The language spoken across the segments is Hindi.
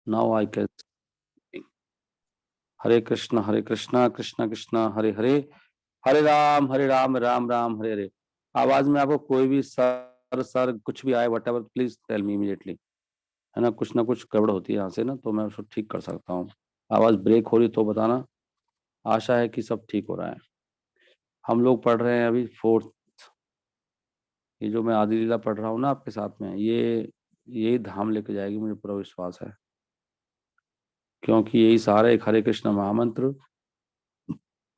Now I can. Hare Krishna Krishna Krishna Hare Hare, Hare Ram Ram Ram Hare Hare. आवाज में आपको कोई भी सर कुछ भी आए, whatever, please tell me immediately. है ना कुछ गड़बड़ होती है यहाँ से ना, तो मैं उसको ठीक कर सकता हूँ। आवाज ब्रेक हो रही तो बताना। आशा है कि सब ठीक हो रहा है। हम लोग पढ़ रहे हैं अभी फोर्थ। ये जो मैं आदि लीला पढ़ रहा हूँ ना आपके साथ में, ये यही धाम लेके जाएगी, मुझे पूरा विश्वास है। क्योंकि यही सहारा, एक हरे कृष्ण महामंत्र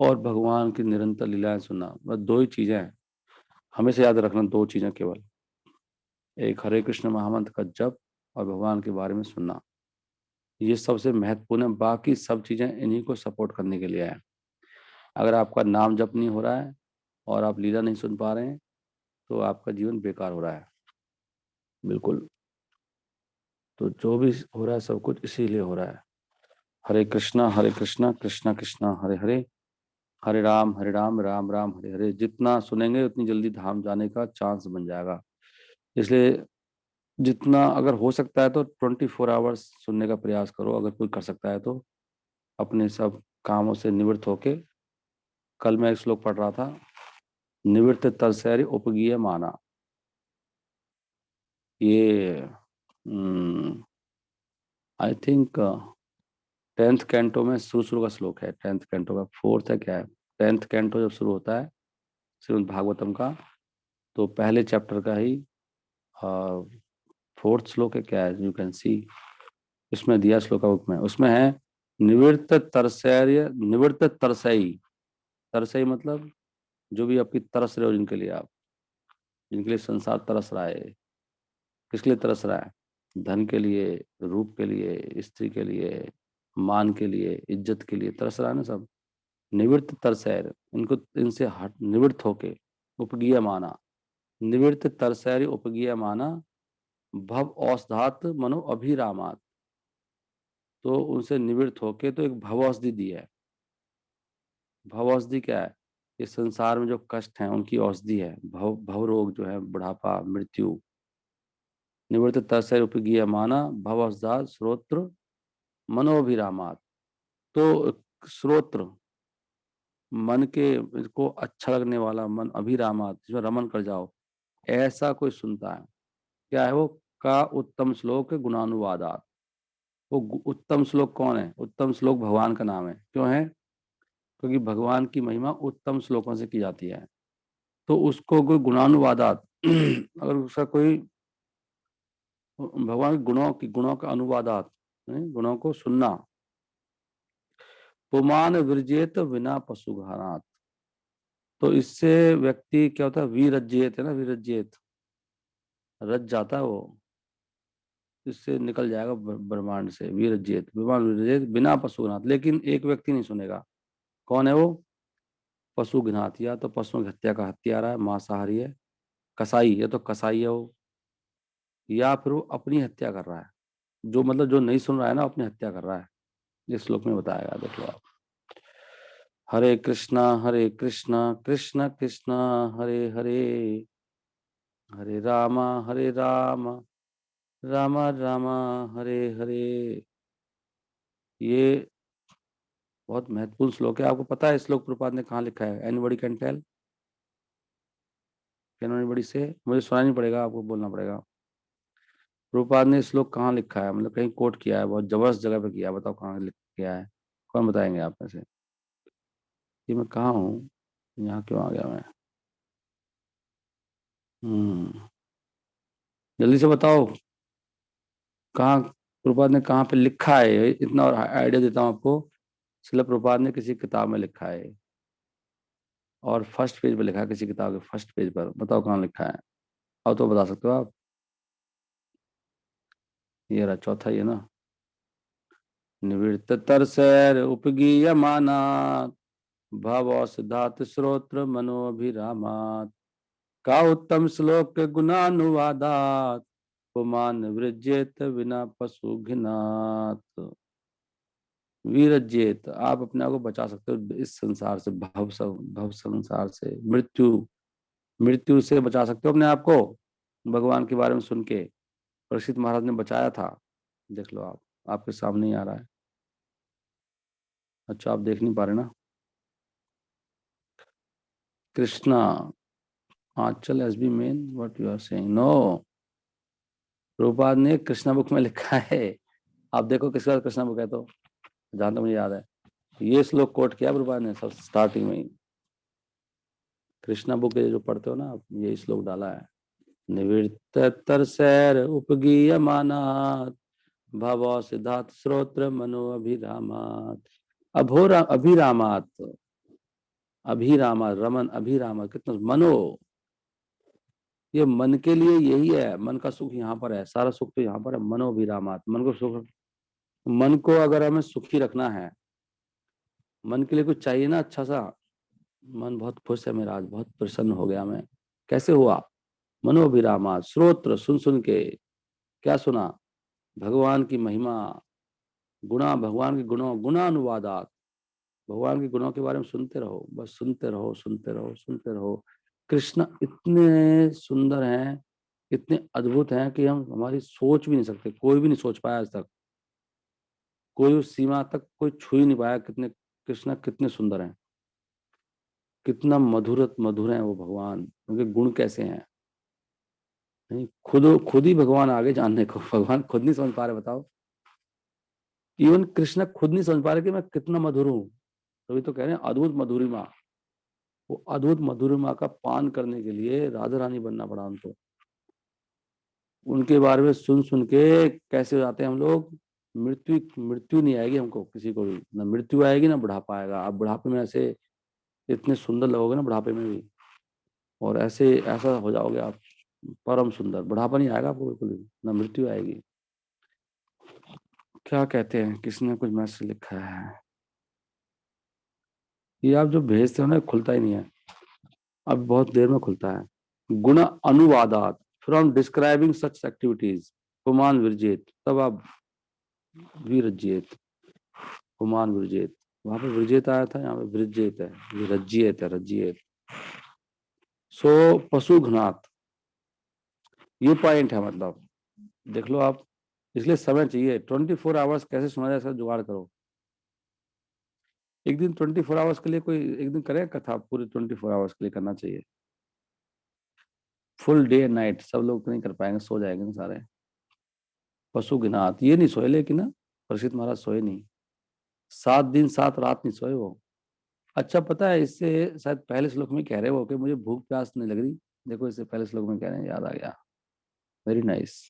और भगवान की निरंतर लीलाएं सुनना, बस दो ही चीजें हैं। हमेशा याद रखना, दो चीजें केवल। एक हरे कृष्ण महामंत्र का जप और भगवान के बारे में सुनना, ये सबसे महत्वपूर्ण है। बाकी सब चीजें इन्हीं को सपोर्ट करने के लिए है। अगर आपका नाम जप नहीं हो रहा है और आप लीला नहीं सुन पा रहे हैं, तो आपका जीवन बेकार हो रहा है। बिल्कुल। तो जो भी हो रहा है सब कुछ इसीलिए हो रहा है। हरे कृष्णा कृष्णा कृष्णा हरे हरे, हरे राम राम राम हरे हरे। जितना सुनेंगे उतनी जल्दी धाम जाने का चांस बन जाएगा। इसलिए जितना अगर हो सकता है तो 24 आवर्स सुनने का प्रयास करो, अगर कोई कर सकता है तो। अपने सब कामों से निवृत्त होके। कल मैं एक श्लोक पढ़ रहा था, निवृत्त तरसैरि उपगीय माना। ये आई थिंक 10th कैंटो में शुरू शुरू का श्लोक है। 10th कैंटो का फोर्थ है क्या है। 10th कैंटो जब शुरू होता है श्रीमद् भागवतम का, तो पहले चैप्टर का ही फोर्थ श्लोक है क्या है, यू कैन सी। इसमें दिया श्लोका बुक में, उसमें है निवृत्त तरसैर्य, निवृत्त तरसई। तरसई मतलब जो भी आपकी तरस रहे हो, जिनके लिए आप, जिनके लिए संसार तरस रहा है। किसके लिए तरस रहा है? धन के लिए, रूप के लिए, स्त्री के लिए, मान के लिए, इज्जत के लिए तरस रहा है ना सब। निवृत्त तरसैर, इनको इनसे हट निवृत्त होके, उपगीय माना। निवृत्त तरसैर उपगीय माना, भव औषधात मनो अभिरामात। तो उनसे निवृत्त होके तो एक भव औषधि दी है। भव औषधि क्या है? इस संसार में जो कष्ट हैं उनकी औषधि है। भव भव रोग जो है, बुढ़ापा, मृत्यु। निवृत्त तस्य उपगीय माना, भव औषधात श्रोत्र मनोभिरामात। तो श्रोत्र, मन के को अच्छा लगने वाला, मन अभिरामात, जिसमें रमन कर जाओ, ऐसा कोई सुनता है। क्या है वो? का उत्तम श्लोक गुणानुवादात। वो उत्तम श्लोक कौन है? उत्तम श्लोक भगवान का नाम है। क्यों है? क्योंकि भगवान की महिमा उत्तम श्लोकों से की जाती है। तो उसको कोई गुणानुवादात अगर उसका कोई भगवान के गुणों का अनुवादात, गुणों को सुनना। पुमान विरजेत बिना पशुघानात। तो इससे व्यक्ति क्या होता है? वीरज्येत है ना, वीरज्येत, रज जाता है वो। इससे निकल जाएगा ब्रह्मांड से। वीरज्येत, विमान वीरज्येत बिना पशुघ्नात। लेकिन एक व्यक्ति नहीं सुनेगा। कौन है वो? पशु घ्नात, या तो पशुओं की हत्या का हत्यारा है, मांसाहारी है, कसाई, या तो कसाई है वो, या फिर वो अपनी हत्या कर रहा है। जो मतलब जो नहीं सुन रहा है ना, अपनी हत्या कर रहा है। इस श्लोक में बताया गया, देख लो आप। हरे कृष्णा कृष्णा कृष्णा हरे हरे, हरे राम राम राम हरे हरे। ये बहुत महत्वपूर्ण श्लोक है। आपको पता है इस श्लोक प्रभुपाद ने कहाँ लिखा है? Anybody can tell? Can anybody say? मुझे सुना नहीं पड़ेगा, आपको बोलना पड़ेगा। प्रभुपाद ने श्लोक कहाँ लिखा है, मतलब कहीं कोट किया है, बहुत जबरदस्त जगह पे किया है। बताओ कहाँ लिख किया है? कौन बताएंगे आप में से? ये मैं कहाँ हूँ? यहाँ क्यों आ गया मैं? हम्म जल्दी से बताओ, कहाँ प्रभुपाद ने कहाँ पे लिखा है? इतना और आइडिया देता हूँ आपको। शिला प्रभुपाद ने किसी किताब में लिखा है, और फर्स्ट पेज पर लिखा है, किसी किताब के फर्स्ट पेज पर। बताओ कहाँ लिखा है? और तो बता सकते हो आप? ये रहा चौथा, ये ना। निवृत्त तरसैर उपगीय मानात, भव सिद्धार्थ श्रोत्र मनोभिरामात। का उत्तम श्लोक गुणानुवादात, पुमान वृज्येत बिना पशु घिनात। वीरज्येत, आप अपने आप को बचा सकते हो इस संसार से, भव संसार से, मृत्यु, मृत्यु से बचा सकते हो अपने आप को। भगवान के बारे में सुन के परीक्षित महाराज ने बचाया था, देख लो आप। आपके सामने ही आ रहा है। अच्छा, आप देख नहीं पा रहे ना। कृष्णा आंचल एस बी मेन what you are saying, no. Prabhupada ने कृष्णा बुक में लिखा है। आप देखो किसके बाद कृष्णा बुक है, तो जहां तक मुझे याद है ये श्लोक कोट किया प्रभुपाद ने सब स्टार्टिंग में ही। कृष्णा बुक जो पढ़ते हो ना आप, ये श्लोक डाला है। निवृत्तर सैर उपगीय मानात भव सिद्धार्थ श्रोत्र मनो अभिरामात। अभिरामात, अभिरामात, रमन अभिरामात, कितना मनो। ये मन के लिए यही है, मन का सुख यहाँ पर है, सारा सुख तो यहाँ पर है। मनोभिरामात, मन को सुख, मन को अगर हमें सुखी रखना है, मन के लिए कुछ चाहिए ना अच्छा सा। मन बहुत खुश है मेरा, आज बहुत प्रसन्न हो गया मैं। कैसे हुआ? मनोभिरामात, श्रोत्र सुन सुन के। क्या सुना? भगवान की महिमा, गुणा, भगवान के गुणों, गुणानुवादात, भगवान के गुणों के बारे में सुनते रहो, बस सुनते रहो, सुनते रहो, सुनते रहो। कृष्ण इतने सुंदर हैं, इतने अद्भुत हैं कि हम हमारी सोच भी नहीं सकते, कोई भी नहीं सोच पाया आज तक। कोई उस सीमा तक कोई छू ही नहीं पाया, कितने कृष्ण कितने सुंदर हैं, कितना मधुर मधुर है वो भगवान, उनके गुण कैसे हैं। नहीं, खुद ही भगवान आगे जानने को, भगवान खुद नहीं समझ पा रहे, बताओ। इवन कृष्ण खुद नहीं समझ पा रहे कि मैं कितना मधुर हूँ। तभी तो कह रहे हैं अद्भुत मधुरिमा। वो अद्भुत मधुरिमा का पान करने के लिए राधा रानी बनना पड़ा उनको। उनके बारे में सुन सुन के कैसे हो जाते हैं हम लोग। मृत्यु मृत्यु नहीं आएगी हमको, किसी को भी ना मृत्यु आएगी ना बुढ़ापा आएगा। आप बुढ़ापे में ऐसे इतने सुंदर लगोगे ना बुढ़ापे में भी, और ऐसे ऐसा हो जाओगे आप, परम सुंदर। बुढ़ापा नहीं आएगा आपको बिल्कुल भी, ना मृत्यु आएगी। क्या कहते हैं, किसने कुछ मैसेज लिखा है। ये आप जो भेजते हो ना खुलता ही नहीं है, अब बहुत देर में खुलता है। गुण अनुवादात, फ्रॉम डिस्क्राइबिंग सच एक्टिविटीज, पुमान विरजेत, तब आप विरजेत, पुमान विरजेत। वहां पे विरजेत आया था, यहाँ पे विरजेत है, ये रज्जियत है, रज्जियत। सो पशु घनात, ये पॉइंट है मतलब, देख लो आप। इसलिए समय चाहिए, 24 आवर्स कैसे सुना जाए, इसका जुगाड़ करो। एक दिन 24 आवर्स के लिए कोई एक दिन करे कथा, पूरे 24 आवर्स के लिए करना चाहिए। फुल डे एंड नाइट, सब लोग तो नहीं कर पाएंगे, सो जाएंगे ना सारे। पशु गिनात, ये नहीं सोए लेकिन ना, परीक्षित महाराज सोए नहीं, 7 दिन 7 रात नहीं सोए वो। अच्छा पता है, इससे शायद पहले श्लोक में कह रहे हो कि मुझे भूख प्यास नहीं लग रही। देखो इससे पहले श्लोक में कह रहे हैं, याद आ गया। Very nice.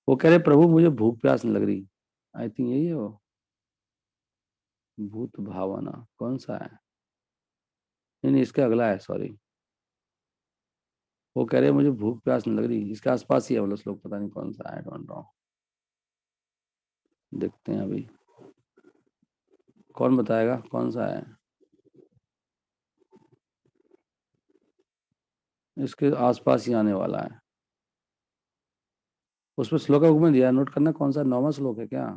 वो कह रहे प्रभु मुझे भूख प्यास नहीं लग रही। आई थिंक यही है वो, भूत भावना कौन सा है? नहीं नहीं, इसका अगला है, सॉरी। वो कह रहे हैं मुझे भूख प्यास नहीं लग रही, इसके आसपास ही है वो श्लोक, पता नहीं कौन सा है, डोंट नो। देखते हैं अभी, कौन बताएगा कौन सा है। इसके आसपास ही आने वाला है। उसमें श्लोक का हुक्म दिया, नोट करना कौन सा, 9वां श्लोक है क्या?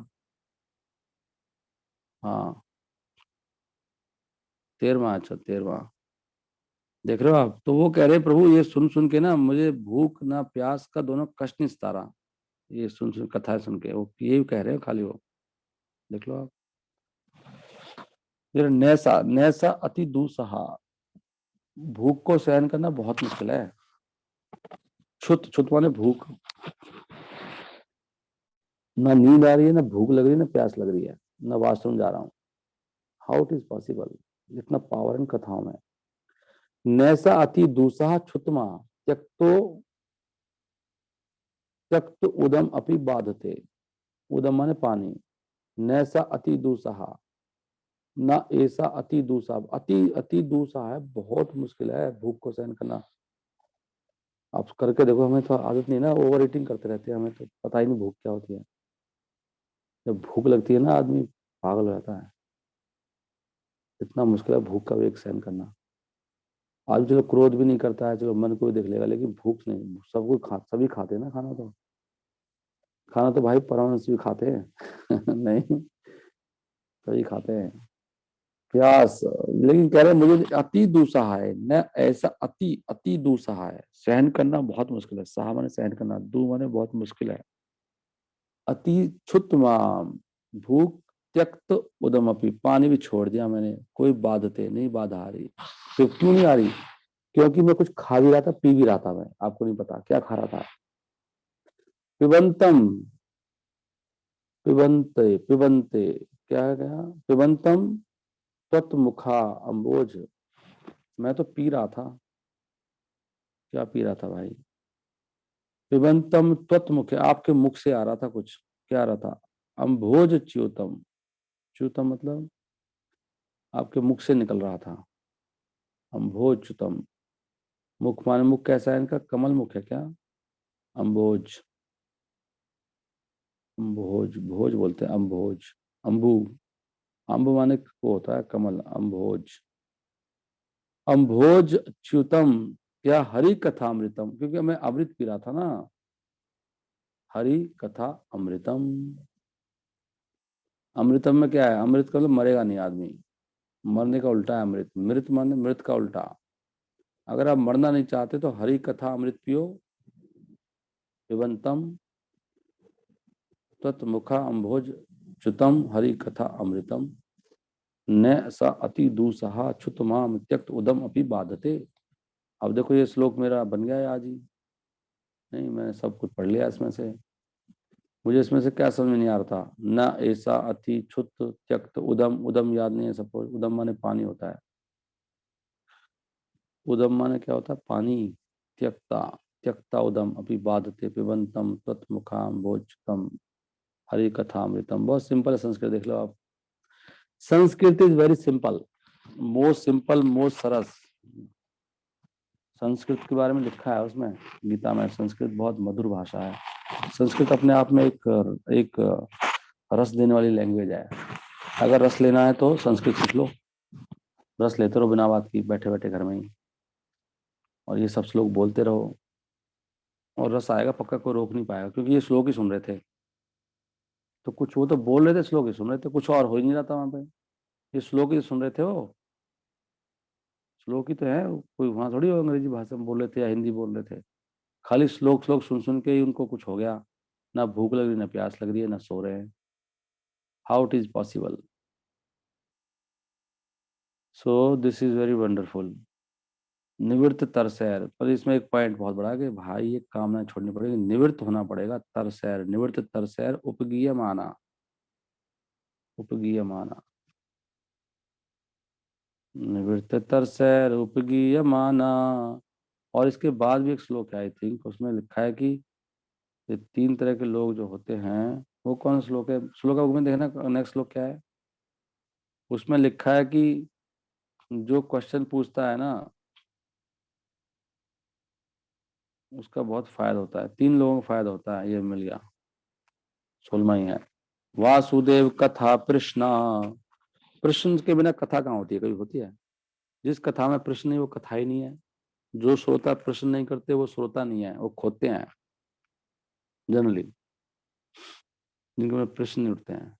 हाँ 13वां, अच्छा 13वां। देख रहे हो आप, तो वो कह रहे प्रभु ये सुन सुन के ना मुझे भूख ना प्यास का दोनों कष्ट नहीं सता रहा। ये सुन सुन कथा सुन के वो यही कह रहे हो खाली वो। देख लो आप। ये नैसा नैसा अति दुसहा, भूख को सहन करना बहुत मुश्किल है। छुत छुत माने भूख, ना नींद आ रही है, ना भूख लग रही है, ना प्यास लग रही है, ना वॉशरूम जा रहा हूँ। हाउ इट इज पॉसिबल, इतना पावर इन कथाओं में। नैसा अति दुसहा छुतमा, त्यक्तो त्यक्त उदम अपि बाधते। उदम माने पानी। नैसा अति दुसहा, ना ऐसा अति दूसरा, अति अति दूसरा है, बहुत मुश्किल है भूख को सहन करना। आप करके देखो, हमें तो आदत नहीं ना, ओवर ईटिंग करते रहते हैं, हमें तो पता ही नहीं भूख क्या होती है। जब भूख लगती है ना आदमी पागल हो जाता है। इतना मुश्किल है भूख का वेग सहन करना। आज चलो क्रोध भी नहीं करता है, चलो मन को भी देख लेगा, लेकिन भूख नहीं। सब कोई सभी खाते हैं ना खाना तो। खाना तो भाई परमानस भी खाते हैं नहीं, सभी खाते हैं। प्यास, लेकिन कह रहे मुझे अति दुस्साह है, न ऐसा अति अति दुस्साह है, सहन करना बहुत मुश्किल है। साह माने सहन करना, दू माने बहुत मुश्किल है। अति क्षुत्माम भूख त्यक्त उदमपि, पानी भी छोड़ दिया मैंने, कोई बाधते नहीं, बाधा आ रही। तो क्यों नहीं आ रही? क्योंकि मैं कुछ खा भी रहा था, पी भी रहा था। मैं आपको नहीं पता क्या खा रहा था। पिबंतम, पिबंते पिबंते, क्या है क्या, पिबंतम त्वत मुखा अम्बोज, मैं तो पी रहा था। क्या पी रहा था भाई? पिबंतम त्वत मुखे, आपके मुख से आ रहा था कुछ। क्या आ रहा था? अम्भोज च्युतम, च्युतम मतलब आपके मुख से निकल रहा था। अम्भोज च्युतम, मुख माने मुख कैसा है इनका? कमल मुख है क्या? अम्भोज, अम्भोज भोज बोलते हैं, अम्भोज। अम्बु, अम्ब माने वो होता है कमल, अम्भोज। अम्भोज च्युतम, क्या हरि कथा अमृतम, क्योंकि मैं अमृत पी रहा था ना। हरि कथा अमृतम, अमृतम में क्या है? अमृत का मतलब मरेगा नहीं आदमी, मरने का उल्टा है अमृत। मृत माने मृत का उल्टा। अगर आप मरना नहीं चाहते तो हरि कथा अमृत पियो। पिबंतम तत्मुखा अम्भोज च्युतम हरि कथा अमृतम, न स अति दूसहा छुत माम त्यक्त उदम अपि बाधते। अब देखो ये श्लोक मेरा बन गया है आज ही। नहीं, मैंने सब कुछ पढ़ लिया इसमें से। मुझे इसमें से क्या समझ में नहीं आ रहा था? न ऐसा अति छुत त्यक्त उदम, उदम याद नहीं है सपोज। उदम माने पानी होता है। उदम माने क्या होता है? पानी। त्यक्ता, त्यक्ता उदम अपि बाधते पिबंतम तत्मुखाम भोजतम हरि कथामृतम। बहुत सिंपल है संस्कृत, देख लो आप। Sanskrit is very simple, most simple, most सरस। संस्कृत के बारे में लिखा है उसमें, गीता में। संस्कृत बहुत मधुर भाषा है। संस्कृत अपने आप में एक रस देने वाली लैंग्वेज है। अगर रस लेना है तो संस्कृत सीख लो। रस लेते रहो बिना बात की, बैठे बैठे घर में ही, और ये सब श्लोक बोलते रहो, और रस आएगा पक्का, कोई रोक नहीं पाएगा। क्योंकि ये श्लोक ही सुन रहे थे, तो कुछ वो तो बोल रहे थे, श्लोक ही सुन रहे थे, कुछ और हो ही नहीं रहा था वहां पे। ये श्लोक ही सुन रहे थे वो, श्लोक ही तो है। कोई वहां थोड़ी वो अंग्रेजी भाषा में बोल रहे थे या हिंदी बोल रहे थे। खाली श्लोक श्लोक सुन सुन के ही उनको कुछ हो गया। ना भूख लग रही, ना प्यास लग रही है, ना सो रहे हैं। How it is possible? So this is very wonderful. निवृत्त तरसैर, पर इसमें एक पॉइंट बहुत बड़ा है कि भाई ये काम ना छोड़नी पड़ेगी, निवृत्त होना पड़ेगा। तरसैर, निवृत्त तरसैर उपगीय माना, उपगीय माना, निवृत्त तरसैर उपगीय माना। और इसके बाद भी एक श्लोक है, आई थिंक उसमें लिखा है कि ये तीन तरह के लोग जो होते हैं। वो कौन श्लोक है? श्लोक का बुक में देखना, नेक्स्ट श्लोक क्या है। उसमें लिखा है कि जो क्वेश्चन पूछता है ना, उसका बहुत फायदा होता है। तीन लोगों को फायदा होता है, ये मिल गया। 16वां ही है। वासुदेव कथा प्रश्ना, प्रश्न के बिना कथा कहाँ होती है? कभी होती है? जिस कथा में प्रश्न नहीं वो कथा ही नहीं है। जो श्रोता प्रश्न नहीं करते वो श्रोता नहीं है, वो खोते हैं जनरली। जिनके में प्रश्न नहीं उठते हैं,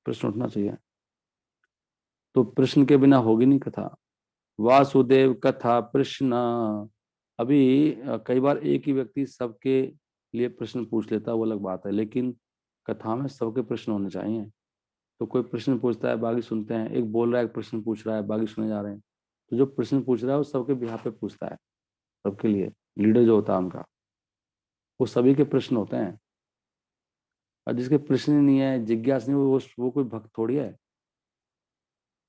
प्रश्न उठना चाहिए। तो प्रश्न के बिना होगी नहीं कथा। वासुदेव कथा प्रश्न। अभी कई बार एक ही व्यक्ति सबके लिए प्रश्न पूछ लेता है, वो अलग बात है, लेकिन कथा में सबके प्रश्न होने चाहिए। तो कोई प्रश्न पूछता है, बाकी सुनते हैं। एक बोल रहा है, एक प्रश्न पूछ रहा है, बाकी सुने जा रहे हैं। तो जो प्रश्न पूछ रहा है वो सबके बिहाफ पे पूछता है, सबके लिए। लीडर जो होता है उनका, वो सभी के प्रश्न होते हैं। और जिसके प्रश्न ही नहीं है, जिज्ञासा नहीं, वो कोई भक्त थोड़ी है।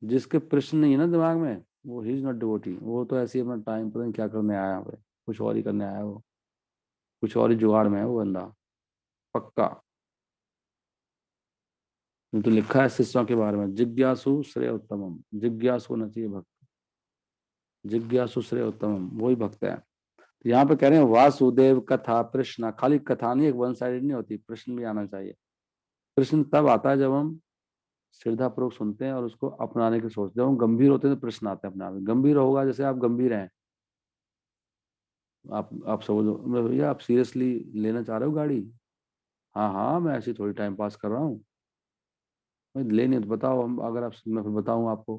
जिसके प्रश्न नहीं है ना दिमाग में, वो ही इज नॉट डिवोटी। वो तो ऐसे ही अपना टाइम पता नहीं क्या करने आया है, कुछ और ही करने आया है वो। कुछ और ही जुगाड़ में है वो बंदा, पक्का। ये तो लिखा है शिष्यों के बारे में, जिज्ञासु श्रेय उत्तमम। जिज्ञासु होना चाहिए भक्त, जिज्ञासु श्रेय उत्तमम, वही भक्त है। तो यहाँ पे कह रहे हैं वासुदेव कथा प्रश्न। खाली कथा नहीं, एक वन साइडेड नहीं होती, प्रश्न भी आना चाहिए। प्रश्न तब आता है जब हम श्रद्धापूर्वक सुनते हैं और उसको अपनाने की सोचते हैं। हम गंभीर होते हैं तो प्रश्न आते हैं अपने आप में। गंभीर होगा, जैसे आप गंभीर हैं, आप समझो, भैया आप सीरियसली लेना चाह रहे हो गाड़ी? हाँ हाँ, मैं ऐसे थोड़ी टाइम पास कर रहा हूँ। भाई लेनी है तो बताओ, हम अगर आप, मैं फिर बताऊँ आपको।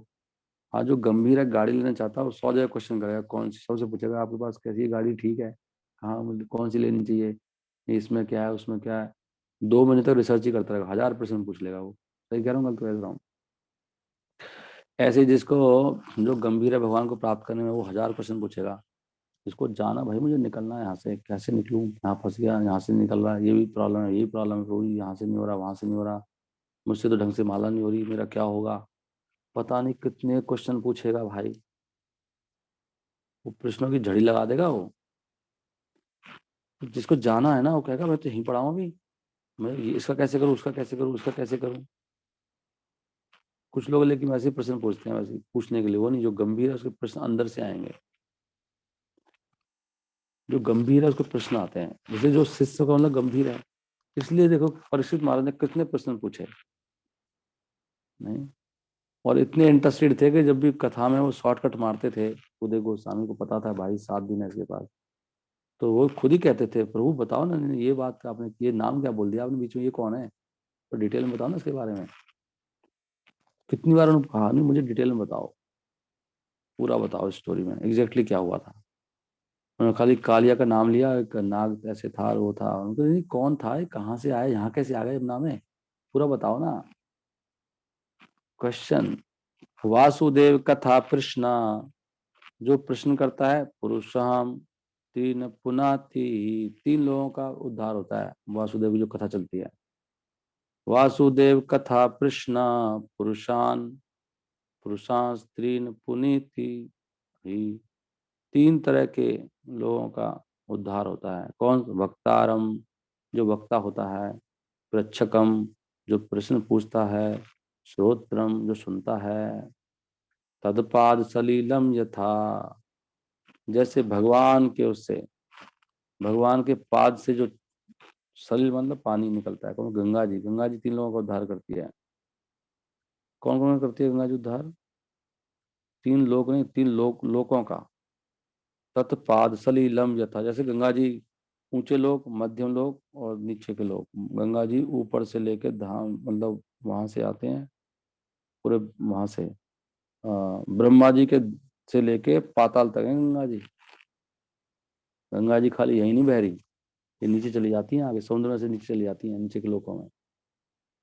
हाँ, जो गंभीर है गाड़ी लेना चाहता है वो 100 जगह क्वेश्चन करेगा। कौन सी सबसे पूछेगा, आपके पास कैसी है गाड़ी, ठीक है? हाँ, मतलब कौन सी लेनी चाहिए, इसमें क्या है, उसमें क्या है। 2 महीने तक रिसर्च ही करता रहेगा, 1000 प्रश्न पूछ लेगा वो। सही कह रहा हूँ, गलत कह रहा हूँ? ऐसे ही जिसको, जो गंभीर है भगवान को प्राप्त करने में, वो 1000 प्रश्न पूछेगा। इसको जाना भाई, मुझे निकलना है यहाँ से, कैसे निकलूं, यहाँ फंस गया, यहाँ से निकल रहा है, ये भी प्रॉब्लम है, ये भी प्रॉब्लम है, कोई यहाँ से नहीं हो रहा, वहां से नहीं हो रहा, मुझसे तो ढंग से माला नहीं हो रही, मेरा क्या होगा। पता नहीं कितने क्वेश्चन पूछेगा भाई, वो प्रश्नों की झड़ी लगा देगा वो। जिसको जाना है ना, वो कहेगा मैं तो यहीं पढ़ा हूँ अभी, मैं इसका कैसे करूँ, उसका कैसे करूँ, उसका कैसे करूँ। कुछ लोग लेकिन वैसे ही प्रश्न पूछते हैं, वैसे ही पूछने के लिए, वो नहीं, जो गंभीर है उसके प्रश्न अंदर से आएंगे। जो गंभीर है उसको प्रश्न आते हैं, जैसे जो शिष्य का मतलब गंभीर है। इसलिए देखो परीक्षित महाराज ने कितने प्रश्न पूछे, नहीं, और इतने इंटरेस्टेड थे कि जब भी कथा में वो शॉर्टकट मारते थे, उदय गोस्वामी को पता था भाई 7 दिन है इसके पास, तो वो खुद ही कहते थे प्रभु बताओ ना, नहीं, ये बात आपने, ये नाम क्या बोल दिया आपने बीच में, ये कौन है, तो डिटेल में बताओ ना इसके बारे में। कितनी बार उन्होंने कहा नहीं, मुझे डिटेल में बताओ, पूरा बताओ स्टोरी में एग्जैक्टली क्या हुआ था। उन्होंने खाली कालिया का नाम लिया, एक नाग ऐसे था, वो था, उनको नहीं कौन था, ये कहाँ से आए, यहाँ कैसे आ गए यमुना में, पूरा बताओ ना। क्वेश्चन। वासुदेव कथा प्रश्न, जो प्रश्न करता है पुरुषम, तीन पुनाति, 3 लोगों का उद्धार होता है, वासुदेव की जो कथा चलती है। वासुदेव कथा प्रश्न पुरुषान, पुरुषां स्त्रीन पुनीति ही, 3 तरह के लोगों का उद्धार होता है। कौन? वक्तारम, जो वक्ता होता है, पृच्छकम, जो प्रश्न पूछता है, श्रोत्रम, जो सुनता है, तदपाद सलीलम यथा, जैसे भगवान के उससे, भगवान के पाद से जो सलील मतलब पानी निकलता है। कौन? गंगा जी। गंगा जी 3 लोगों का उद्धार करती है। कौन कौन करती है गंगा जी उद्धार? 3 लोग नहीं, 3 लोग, लोकों का। तत्पाद सलीलम यथा, जैसे गंगा जी ऊंचे लोग, मध्यम लोग और नीचे के लोग। गंगा जी ऊपर से लेके धाम, मतलब वहां से आते हैं पूरे, वहां से ब्रह्मा जी के से लेके पाताल तक है गंगा जी। गंगा जी खाली यही नहीं बह रही, ये नीचे चली जाती हैं, आगे समुद्र में से नीचे चली जाती हैं, नीचे के लोकों में।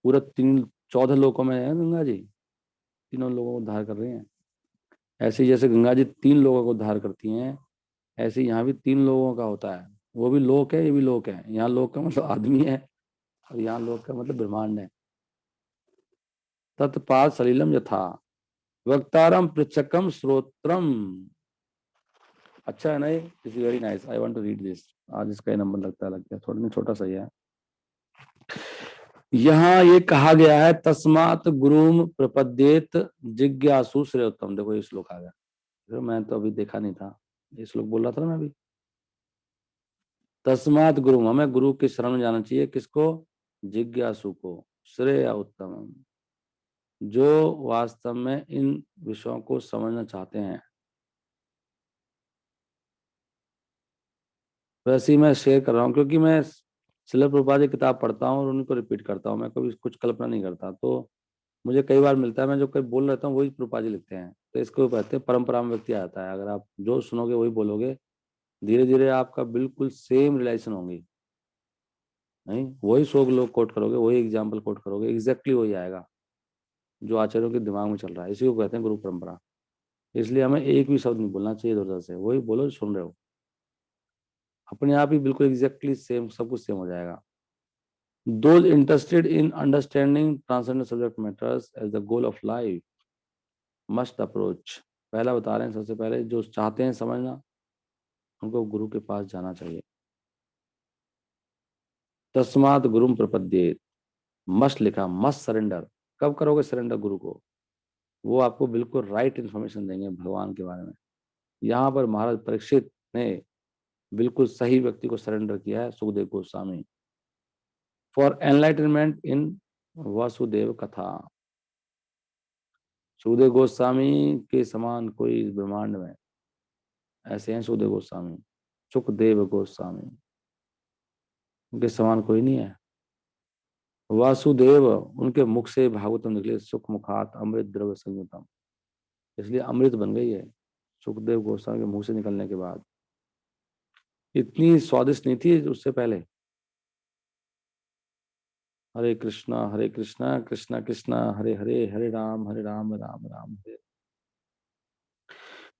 पूरा 14 लोकों में है गंगा जी, 3 लोगों को उद्धार कर रही हैं। ऐसे ही जैसे गंगा जी 3 लोगों को उद्धार करती हैं, ऐसे ही यहाँ भी 3 लोगों का होता है। वो भी लोक है, ये भी लोक है। यहाँ लोक का मतलब आदमी है, और यहाँ लोक का मतलब ब्रह्मांड है। तत्पाद सलिलम यथा, वक्तारम पृच्छकम श्रोत्रम। अच्छा है ना, ये is very nice, I want to read this. आज इसका ही नंबर लगता है, लग गया, थोड़ा नहीं, छोटा सा ही है। यहाँ ये कहा गया है, तस्मात गुरुम प्रपद्येत जिज्ञासु श्रेयोत्तम। देखो ये श्लोक आ गया, देखो मैं तो अभी देखा नहीं था, ये श्लोक बोल रहा था ना मैं अभी। तस्मात गुरु, हमें गुरु की शरण में जाना चाहिए, किसको? जिज्ञासु को, श्रेय उत्तम, जो वास्तव में इन विषयों को समझना चाहते हैं। वैसे ही मैं शेयर कर रहा हूँ, क्योंकि मैं श्रील प्रभुपाद की किताब पढ़ता हूँ और उन्हीं को रिपीट करता हूँ, मैं कभी कुछ कल्पना नहीं करता। तो मुझे कई बार मिलता है, मैं जो कई बोल रहता हूँ वही प्रभुपाद जी लिखते हैं। तो इसको कहते हैं परंपरा में व्यक्ति आता है, अगर आप जो सुनोगे वही बोलोगे, धीरे धीरे आपका बिल्कुल सेम रिलेशन होंगी। नहीं, वही 100 लोग कोट करोगे, वही एग्जाम्पल कोट करोगे, एग्जैक्टली वही आएगा जो आचार्यों के दिमाग में चल रहा है। इसी को कहते हैं गुरु परंपरा। इसलिए हमें एक भी शब्द नहीं बोलना चाहिए इधर उधर से, वही बोलो जो सुन रहे हो, अपने आप ही बिल्कुल एग्जैक्टली सेम, सब कुछ सेम हो जाएगा। Those interested in understanding transcendental subject matters as the goal of life must approach, पहला बता रहे हैं, सबसे पहले जो चाहते हैं समझना, उनको गुरु के पास जाना चाहिए। तस्मात गुरुम प्रपद्येत, मस्ट लिखा, मस्ट सरेंडर। कब करोगे सरेंडर गुरु को? वो आपको बिल्कुल राइट इन्फॉर्मेशन देंगे भगवान के बारे में। यहाँ पर महाराज परीक्षित ने बिल्कुल सही व्यक्ति को सरेंडर किया है, सुखदेव गोस्वामी। फॉर एनलाइटनमेंट इन वासुदेव कथा, सुखदेव गोस्वामी के समान कोई इस ब्रह्मांड में, ऐसे हैं सुखदेव गोस्वामी, सुखदेव गोस्वामी, उनके समान कोई नहीं है। वासुदेव, उनके मुख से भागवतम निकले, सुख मुखात अमृत द्रव्य संयुतम, इसलिए अमृत बन गई है सुखदेव गोस्वामी के मुंह से निकलने के बाद। इतनी स्वादिष्ट नहीं थी उससे पहले, हरे कृष्णा कृष्णा कृष्णा हरे हरे, हरे राम राम राम हरे।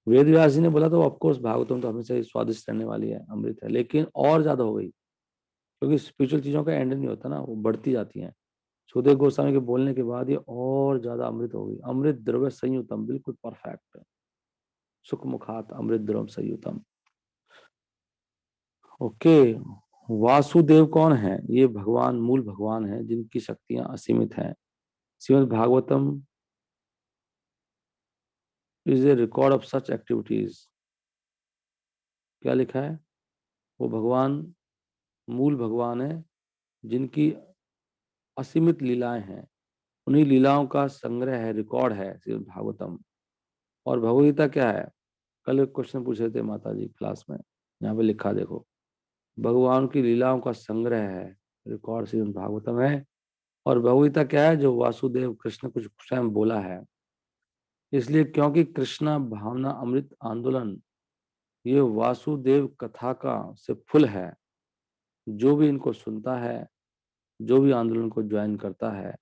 वेद व्यास जी ने बोला तो ऑफ कोर्स भागवतम तो हमेशा ही स्वादिष्ट रहने वाली है, अमृत है, लेकिन और ज्यादा हो गई, क्योंकि स्पिरिचुअल चीजों का एंड नहीं होता ना, वो बढ़ती जाती हैं। सुखदेव गोस्वामी के बोलने के बाद ये और ज्यादा अमृत हो गई। अमृत द्रव्य संयुतम, बिल्कुल परफेक्ट। सुख मुखात अमृत द्रव्य संयुतम। ओके। वासुदेव कौन है? ये भगवान, मूल भगवान है, जिनकी शक्तियां असीमित हैं। Shrimad Bhagavatam is a record of such activities. क्या लिखा है? वो भगवान मूल भगवान है, जिनकी असीमित लीलाएं हैं। उन्हीं लीलाओं का संग्रह है, रिकॉर्ड है श्रीमद् भागवतम। और भगवद गीता क्या है? कल एक क्वेश्चन पूछे थे माता जी क्लास में, यहाँ पे लिखा देखो, भगवान की लीलाओं का संग्रह है, रिकॉर्ड श्रीमद् भागवतम है। और भगवद गीता क्या है? जो वासुदेव कृष्ण कुछ स्वयं बोला है। इसलिए क्योंकि कृष्णा भावना अमृत आंदोलन, ये वासुदेव कथा का से फुल है। जो भी इनको सुनता है, जो भी आंदोलन को ज्वाइन करता है,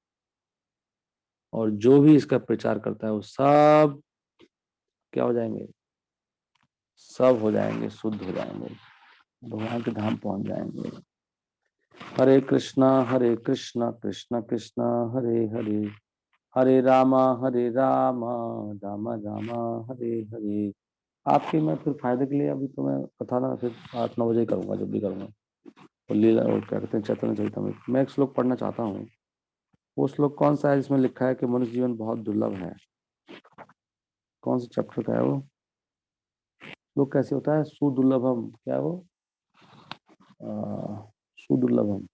और जो भी इसका प्रचार करता है, वो सब क्या हो जाएंगे? सब हो जाएंगे, शुद्ध हो जाएंगे, भगवान के धाम पहुंच जाएंगे। हरे कृष्णा कृष्णा कृष्णा हरे हरे, हरे रामा राम राम हरे हरे। आपके मैं फिर फायदे के लिए अभी तो मैं कथा ना फिर 8-9 बजे ही करूंगा, जब भी करूंगा। और लीला, और क्या कहते हैं, चैतन्य चरितमृत, मैं एक श्लोक पढ़ना चाहता हूँ। वो श्लोक कौन सा है जिसमें लिखा है कि मनुष्य जीवन बहुत दुर्लभ है? कौन से चैप्टर का है वो? श्लोक कैसे होता है? सुदुर्लभम, क्या है वो? सुदुर्लभम,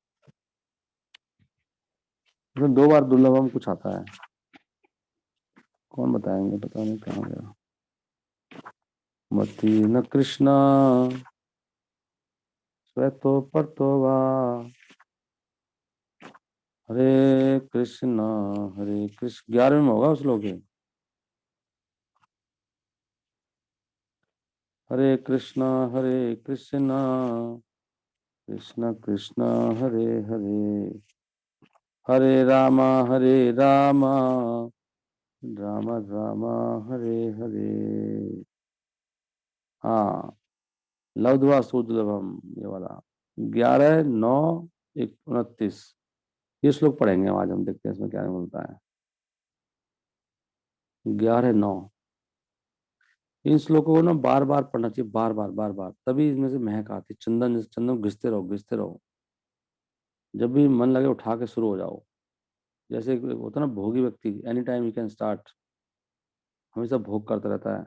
इसमें 2 बार दुर्लभम कुछ आता है। कौन बताएंगे? पता नहीं कहाँ गया। मति न कृष्ण श्वेतो परतो वा, हरे कृष्ण 11वें में होगा उस श्लोक के। हरे कृष्ण कृष्ण कृष्ण हरे हरे, हरे राम राम राम हरे हरे। हाँ, लवध्वा सुदुर्लभम, ये वाला 11-9-29, ये श्लोक पढ़ेंगे आज हम, देखते हैं इसमें क्या मिलता है। 11-9, इन श्लोकों को ना बार बार पढ़ना चाहिए, बार बार बार बार, तभी इसमें से महक आती है। चंदन जैसे चंदन घिसते रहो, घिसते रहो। जब भी मन लगे उठा के शुरू हो जाओ। जैसे एक होता है ना भोगी व्यक्ति, any time you can start, हमेशा भोग करता रहता है,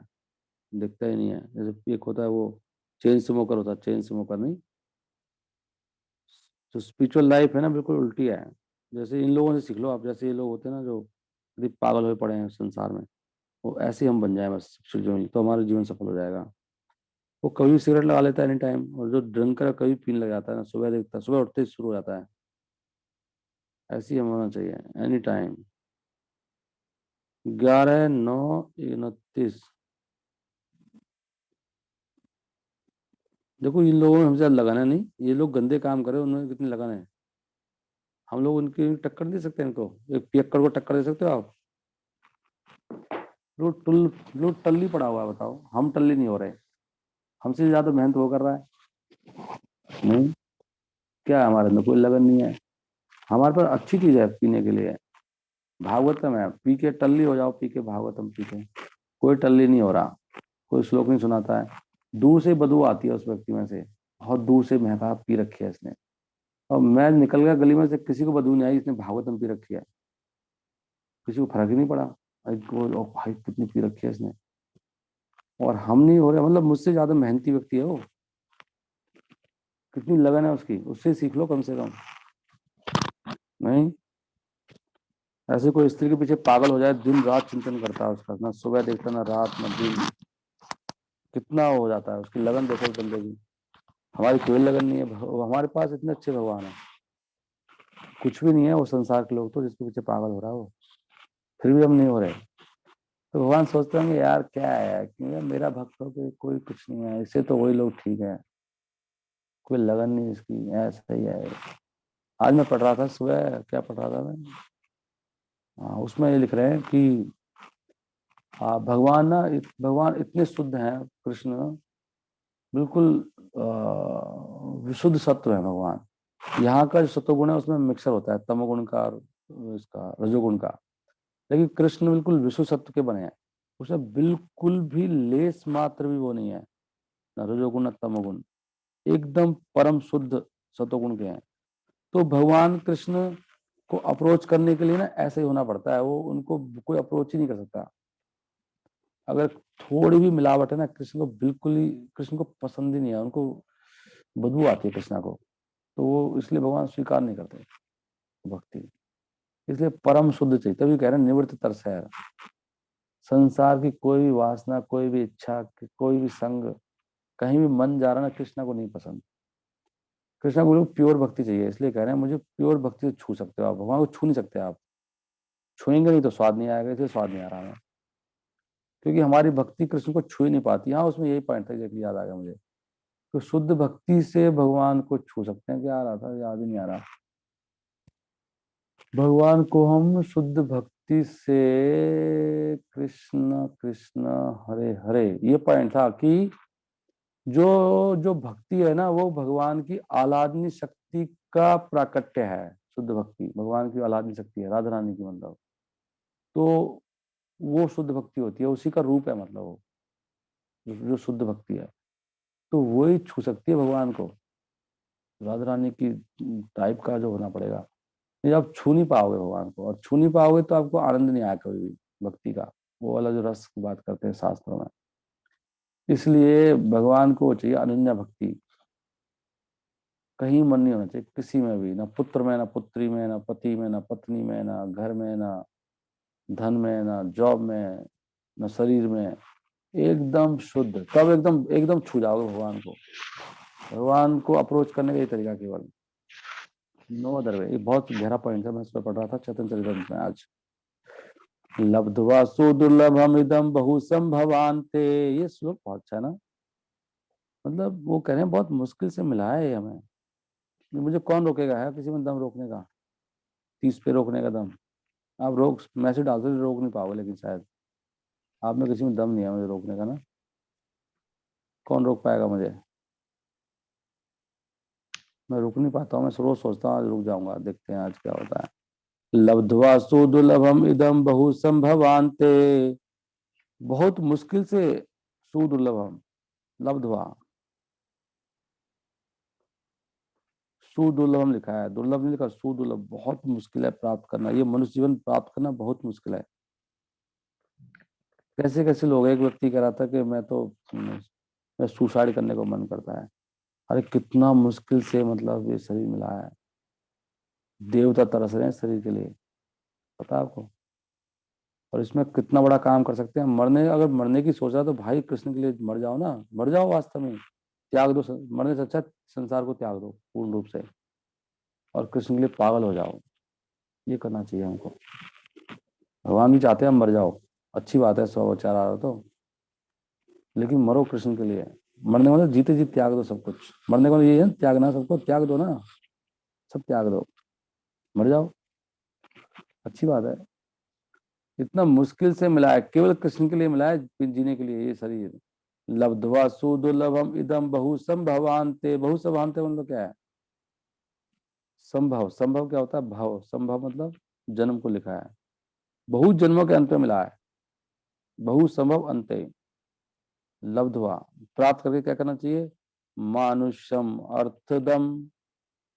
दिखता ही नहीं है। जैसे एक होता है वो चेन स्मोकर होता है, चेन स्मोकर नहीं। जो स्पिरिचुअल लाइफ है ना, बिल्कुल उल्टी है। जैसे इन लोगों से सीख लो आप, जैसे ये लोग होते हैं ना जो यदि पागल हुए पड़े हैं संसार में, वो ऐसे ही हम बन जाए बस, तो हमारा जीवन सफल हो जाएगा। वो कभी सिगरेट लगा लेता है एनी टाइम, और जो ड्रंकर कभी पीने लग जाता है ना, सुबह देखता है, सुबह उठते ही शुरू हो जाता है। ऐसे ही हम होना चाहिए एनी टाइम। 11-9-29, देखो इन लोगों में हमसे ज्यादा लगन है नहीं, ये लोग गंदे काम करे, उन्होंने कितनी लगन है। हम लोग उनकी टक्कर नहीं दे सकते, इनको एक पियक्कड़ को टक्कर दे सकते हो आप? लोग टल्ली पड़ा हुआ है, बताओ, हम टल्ली नहीं हो रहे? हमसे ज्यादा मेहनत वो कर रहा है। नहीं, क्या है, हमारे अंदर कोई लगन नहीं है। हमारे पास अच्छी चीज है पीने के लिए, भागवतम है, पी के टल्ली हो जाओ, पी के भागवतम पी के। कोई टल्ली नहीं हो रहा, कोई श्लोक नहीं सुनाता है। दूर से बदबू आती है उस व्यक्ति में से, बहुत दूर से महका पी रखी है इसने। और मैं निकल गया गली में से, किसी को बदबू नहीं आई, इसने भागवतम पी रखी है, किसी को फर्क ही नहीं पड़ा। ओ भाई कितनी पी रखी है इसने, और हम नहीं हो रहे। मतलब मुझसे ज्यादा मेहनती व्यक्ति है वो, कितनी लगन है उसकी, उससे सीख लो कम से कम। नहीं, ऐसे कोई स्त्री के पीछे पागल हो जाए, दिन रात चिंतन करता है उसका, ना सुबह देखता ना रात ना दिन, कितना हो जाता है उसकी लगन, देखो उस बंदे की। हमारी कोई लगन नहीं है। हमारे पास इतने अच्छे भगवान है, कुछ भी नहीं है वो संसार के लोग तो, जिसके पीछे पागल हो रहा है वो, फिर भी हम नहीं हो रहे। तो भगवान सोचते होंगे यार क्या है, कि यार मेरा भक्त हो के कोई कुछ नहीं है, इससे तो वही लोग ठीक है, कोई लगन नहीं इसकी, ऐसा ही है। आज मैं पढ़ रहा था सुबह, क्या पढ़ रहा था मैं, उसमें ये लिख रहे हैं कि भगवान ना भगवान इतने शुद्ध हैं कृष्ण, बिल्कुल विशुद्ध सत्व है भगवान। यहाँ का जो सत्वगुण है उसमें मिक्सर होता है तमोगुण का और इसका रजोगुण का, लेकिन कृष्ण बिल्कुल विशुद्ध सत्व के बने हैं। उसमें बिल्कुल भी लेस मात्र भी वो नहीं है, न रजोगुण न तमोगुण, एकदम परम शुद्ध सत्वगुण के हैं। तो भगवान कृष्ण को अप्रोच करने के लिए ना ऐसे ही होना पड़ता है, वो उनको कोई अप्रोच ही नहीं कर सकता। अगर थोड़ी भी मिलावट है ना, कृष्ण को बिल्कुल ही, कृष्ण को पसंद ही नहीं है, उनको बदबू आती है कृष्णा को, तो वो इसलिए भगवान स्वीकार नहीं करते भक्ति। इसलिए परम शुद्ध चाहिए, तभी कह रहे हैं निवृत्त तरस है। संसार की कोई भी वासना, कोई भी इच्छा, कोई भी संग, कहीं भी मन जा रहा ना, कृष्णा को नहीं पसंद। कृष्णा को प्योर भक्ति चाहिए, इसलिए कह रहे हैं मुझे प्योर भक्ति से छू सकते हो आप, भगवान को छू नहीं सकते आप। छुएंगे नहीं तो स्वाद नहीं आएगा, इसलिए स्वाद नहीं आ रहा है, क्योंकि हमारी भक्ति कृष्ण को छू ही नहीं पाती। हाँ, उसमें यही पॉइंट था, एग्जैक्टली याद आ गया मुझे। तो शुद्ध भक्ति से भगवान को छू सकते हैं, क्या आ रहा था, याद ही नहीं आ रहा। भगवान को हम शुद्ध भक्ति से, कृष्ण कृष्ण हरे हरे, ये पॉइंट था कि जो जो भक्ति है ना, वो भगवान की आह्लादनी शक्ति का प्राकट्य है। शुद्ध भक्ति भगवान की आह्लादनी शक्ति है, राधा रानी की, मतलब। तो वो शुद्ध भक्ति होती है, उसी का रूप है, मतलब वो जो शुद्ध भक्ति है, तो वही छू सकती है भगवान को। राधा रानी की टाइप का जो होना पड़ेगा, नहीं आप छू नहीं पाओगे भगवान को, और छू नहीं पाओगे तो आपको आनंद नहीं आया कभी भी भक्ति का, वो वाला जो रस की बात करते हैं शास्त्रों में। इसलिए भगवान को चाहिए अनन्या भक्ति, कहीं मन नहीं होना चाहिए किसी में भी, ना पुत्र में, ना पुत्री में, ना पति में, ना पत्नी में, ना घर में, ना धन में, ना जॉब में, ना शरीर में, एकदम शुद्ध, तब एकदम एकदम छू जाओगे भगवान को। भगवान को अप्रोच करने का ये तरीका केवल, नो अदर वे। ये बहुत गहरा पॉइंट है, मैं इस पर पढ़ रहा था चैतन्य चरितामृत में आज। लब्ध्वा सुदुर्लभम इदम बहु संभवान्ते, ये श्लोक बहुत अच्छा है ना। मतलब वो कह रहे हैं बहुत मुश्किल से मिला है ये हमें, मुझे कौन रोकेगा, है किसी में दम रोकने का, 30 पे रोकने का दम। आप रोक मैसेज डालते तो रोक नहीं पाओगे, लेकिन शायद आप में किसी में दम नहीं है मुझे रोकने का ना। कौन रोक पाएगा मुझे, मैं रुक नहीं पाता हूँ, मैं रोज सोचता हूँ आज रुक जाऊंगा, देखते हैं आज क्या होता है। लब्ध्वा सुदुर्लभम इदम बहु संभवान्ते, बहुत मुश्किल से, सुदुर्लभम, लब्ध्वा, सुदुर्लभम लिखा है, दुर्लभ नहीं लिखा, सुदुर्लभ, बहुत मुश्किल है प्राप्त करना, ये मनुष्य जीवन प्राप्त करना बहुत मुश्किल है। कैसे कैसे लोग, एक व्यक्ति कह रहा था कि मैं सुसाइड करने को मन करता है। अरे कितना मुश्किल से, मतलब ये शरीर मिला है, देवता तरस रहे हैं शरीर के लिए, पता है आपको। और इसमें कितना बड़ा काम कर सकते हैं, मरने, अगर मरने की सोच रहा तो भाई कृष्ण के लिए मर जाओ ना, मर जाओ वास्तव में, त्याग दो, मरने से अच्छा संसार को त्याग दो पूर्ण रूप से, और कृष्ण के लिए पागल हो जाओ। ये करना चाहिए हमको। भगवान भी चाहते हैं हम मर जाओ, अच्छी बात है, 100 विचार आ रहा तो, लेकिन मरो कृष्ण के लिए। मरने वाले जीते जी त्याग दो सब कुछ, मरने वाले ये है त्यागना, सबको त्याग दो ना, सब त्याग दो, मर जाओ, अच्छी बात है। इतना मुश्किल से मिला है, केवल कृष्ण के लिए मिला है, जीने के लिए ये शरीर। लब्ध्वा सुदुर्लभम इदम बहु संभवान्ते, बहु संभवान्ते मतलब क्या है, संभव, संभव क्या होता है, भव, संभव मतलब जन्म को लिखा है, बहुत जन्मों के अंत में मिला है, बहु संभव अंते। लब्ध्वा, प्राप्त करके क्या करना चाहिए, मानुष्यम अर्थदम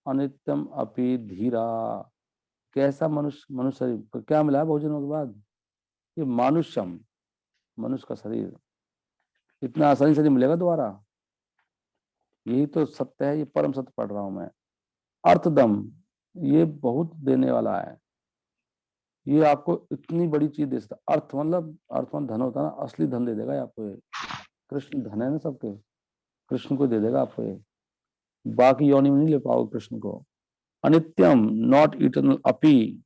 अनित्यम अपि धीरा। कैसा मनुष्य, मनुष्य शरीर को क्या मिला है बहुत जन्मों के बाद, ये मानुष्यम, मनुष्य का शरीर, इतना आसानी से नहीं मिलेगा दोबारा। यही तो सत्य है, ये परम सत्य पढ़ रहा हूं मैं। अर्थदम, ये बहुत देने वाला है, ये आपको इतनी बड़ी चीज दे सकता, अर्थ मतलब, अर्थ मतलब धन होता है ना, असली धन दे देगा ये आपको ये। कृष्ण धन है ना सबके, कृष्ण को दे देगा आपको ये, बाकी योनि में नहीं ले पाओगे कृष्ण को। अनित्यम, नॉट इटर्नल, अपी,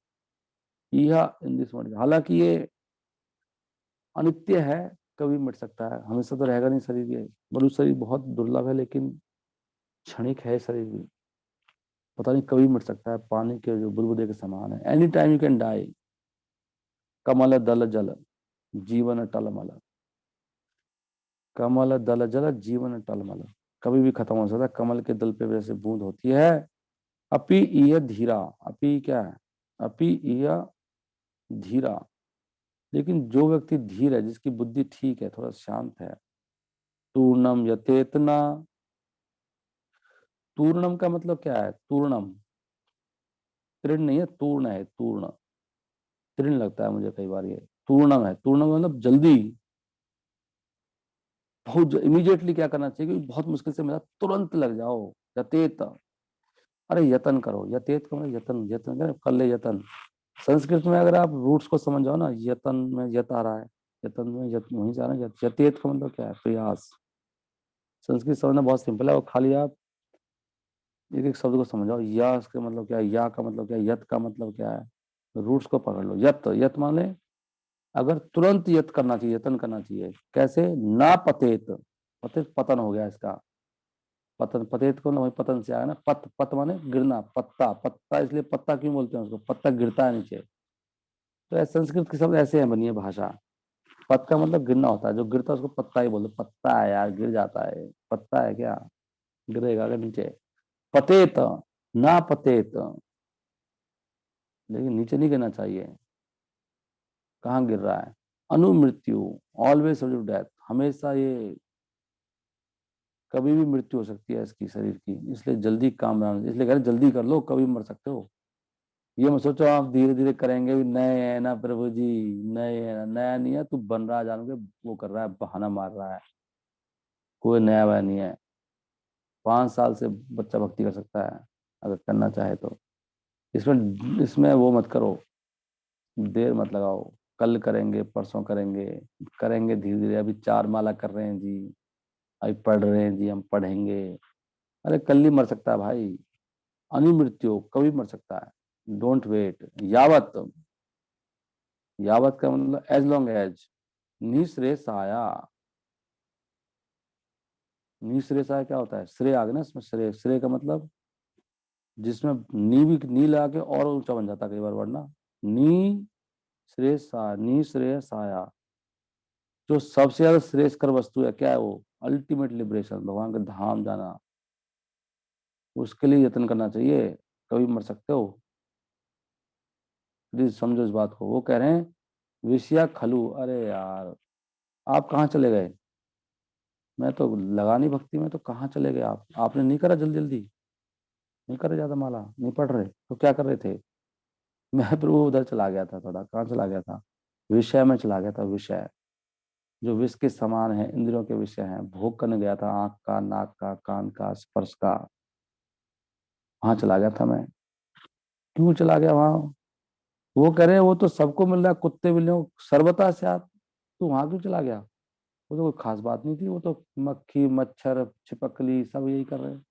यह इन दिस वर्ल्ड, हालांकि ये अनित्य है, कभी मिट सकता है, हमेशा तो रहेगा नहीं शरीर ये। मनुष्य शरीर बहुत दुर्लभ है, लेकिन क्षणिक है शरीर भी, पता नहीं कभी मिट सकता है, पानी के जो बुलबुले के समान है। Any time you can die. कमल दल जल जीवन टलमल, कमल दल जल जीवन टलमल, कभी भी खत्म हो सकता है। कमल के दल पे वैसे बूंद होती है। अपी इय धीरा, अपी क्या है, अपी इय धीरा, लेकिन जो व्यक्ति धीर है, जिसकी बुद्धि ठीक है, थोड़ा शांत है। तूर्णम यतेतना, तूर्णम का मतलब क्या है, तूर्णम, तृण नहीं है, तूर्ण है, तूर्ण, तृण लगता है मुझे कई बार ये। तूर्णम है, तूर्णम मतलब जल्दी, बहुत इमीडिएटली क्या करना चाहिए, क्योंकि बहुत मुश्किल से मिला, तुरंत लग जाओ। यतेत, अरे यतन करो, यतेत का मतलब यतन, यतन कर ले यतन। संस्कृत में अगर आप रूट्स को समझ जाओ ना, यतन में यत आ रहा है, यतन में यत वहीं से आ रहा है, यतेत का मतलब क्या है, प्रयास। संस्कृत समझना बहुत सिंपल है, और खाली आप एक एक शब्द को समझाओ, या इसका मतलब क्या है, या का मतलब क्या है, यत का मतलब क्या है, रूट्स को पकड़ लो। यत, यत माने अगर तुरंत यत करना चाहिए, यतन करना चाहिए। कैसे, ना पतेत, पतित पतन हो गया इसका, पतन, पतेत को ना वही पतन से आया ना, पत, पत माने गिरना, पत्ता, पत्ता इसलिए पत्ता क्यों बोलते हैं उसको, पत्ता गिरता है नीचे। तो संस्कृत के शब्द ऐसे हैं, बनी है भाषा। पत का मतलब गिरना होता है, जो गिरता है उसको पत्ता ही बोलते, पत्ता है यार, गिर जाता है, पत्ता है क्या, गिरेगा अगर नीचे। पतेत, ना पतेत, लेकिन नीचे नहीं गिरना चाहिए। कहाँ गिर रहा है, अनुमृत्यु, ऑलवेज डेथ, हमेशा ये, कभी भी मृत्यु हो सकती है इसकी, शरीर की, इसलिए जल्दी काम बनाना, इसलिए कह रहे जल्दी कर लो, कभी मर सकते हो। ये मत सोचो आप धीरे धीरे करेंगे, भी नए है ना प्रभु जी, नए है ना, नया नहीं है, तू बन रहा जान के, वो कर रहा है, बहाना मार रहा है, कोई नया वह नहीं है। 5 साल से बच्चा भक्ति कर सकता है, अगर करना चाहे तो। इसमें इसमें वो मत करो, देर मत लगाओ, कल करेंगे, परसों करेंगे, करेंगे धीरे धीरे, अभी 4 माला कर रहे हैं जी, अभी पढ़ रहे हैं जी, हम पढ़ेंगे। अरे कल ही मर सकता है भाई, अनिमृत्यु, कभी मर सकता है। डोंट वेट, यावत, यावत का मतलब एज लॉन्ग एज, निःश्रेयसाया, निःश्रेयसाया क्या होता है, श्रेय आ गया ना इसमें, श्रेय, श्रेय का मतलब जिसमें नी भी, नी लगा के और ऊंचा बन जाता है कई बार वर्ड ना, नी श्रेयसा, निःश्रेयसाया, जो सबसे ज्यादा श्रेयस्कर वस्तु है, क्या है वो, अल्टीमेट लिबरेशन, भगवान के धाम जाना, उसके लिए यत्न करना चाहिए। कभी मर सकते हो, प्लीज समझो इस बात को। वो कह रहे हैं विषया खलु, अरे यार आप कहाँ चले गए, मैं तो लगानी भक्ति में, तो कहाँ चले गए आप, आपने नहीं करा जल्दी जल्दी, नहीं करे ज्यादा माला, नहीं पढ़ रहे तो क्या कर रहे थे। मैं प्रभु उधर चला गया था, थोड़ा कहाँ चला गया था, विषय में चला गया था, विषय जो विष के समान है, इंद्रियों के विषय हैं, भोग करने गया था, आंख का, नाक का, कान का, स्पर्श का, वहां चला गया था मैं। क्यों चला गया वहां, वो कह रहे हैं वो तो सबको मिल रहा है, कुत्ते बिल्लियों सर्वथा से आप, तू वहां क्यों चला गया, वो तो कोई खास बात नहीं थी, वो तो मक्खी मच्छर छिपकली सब यही कर रहे हैं,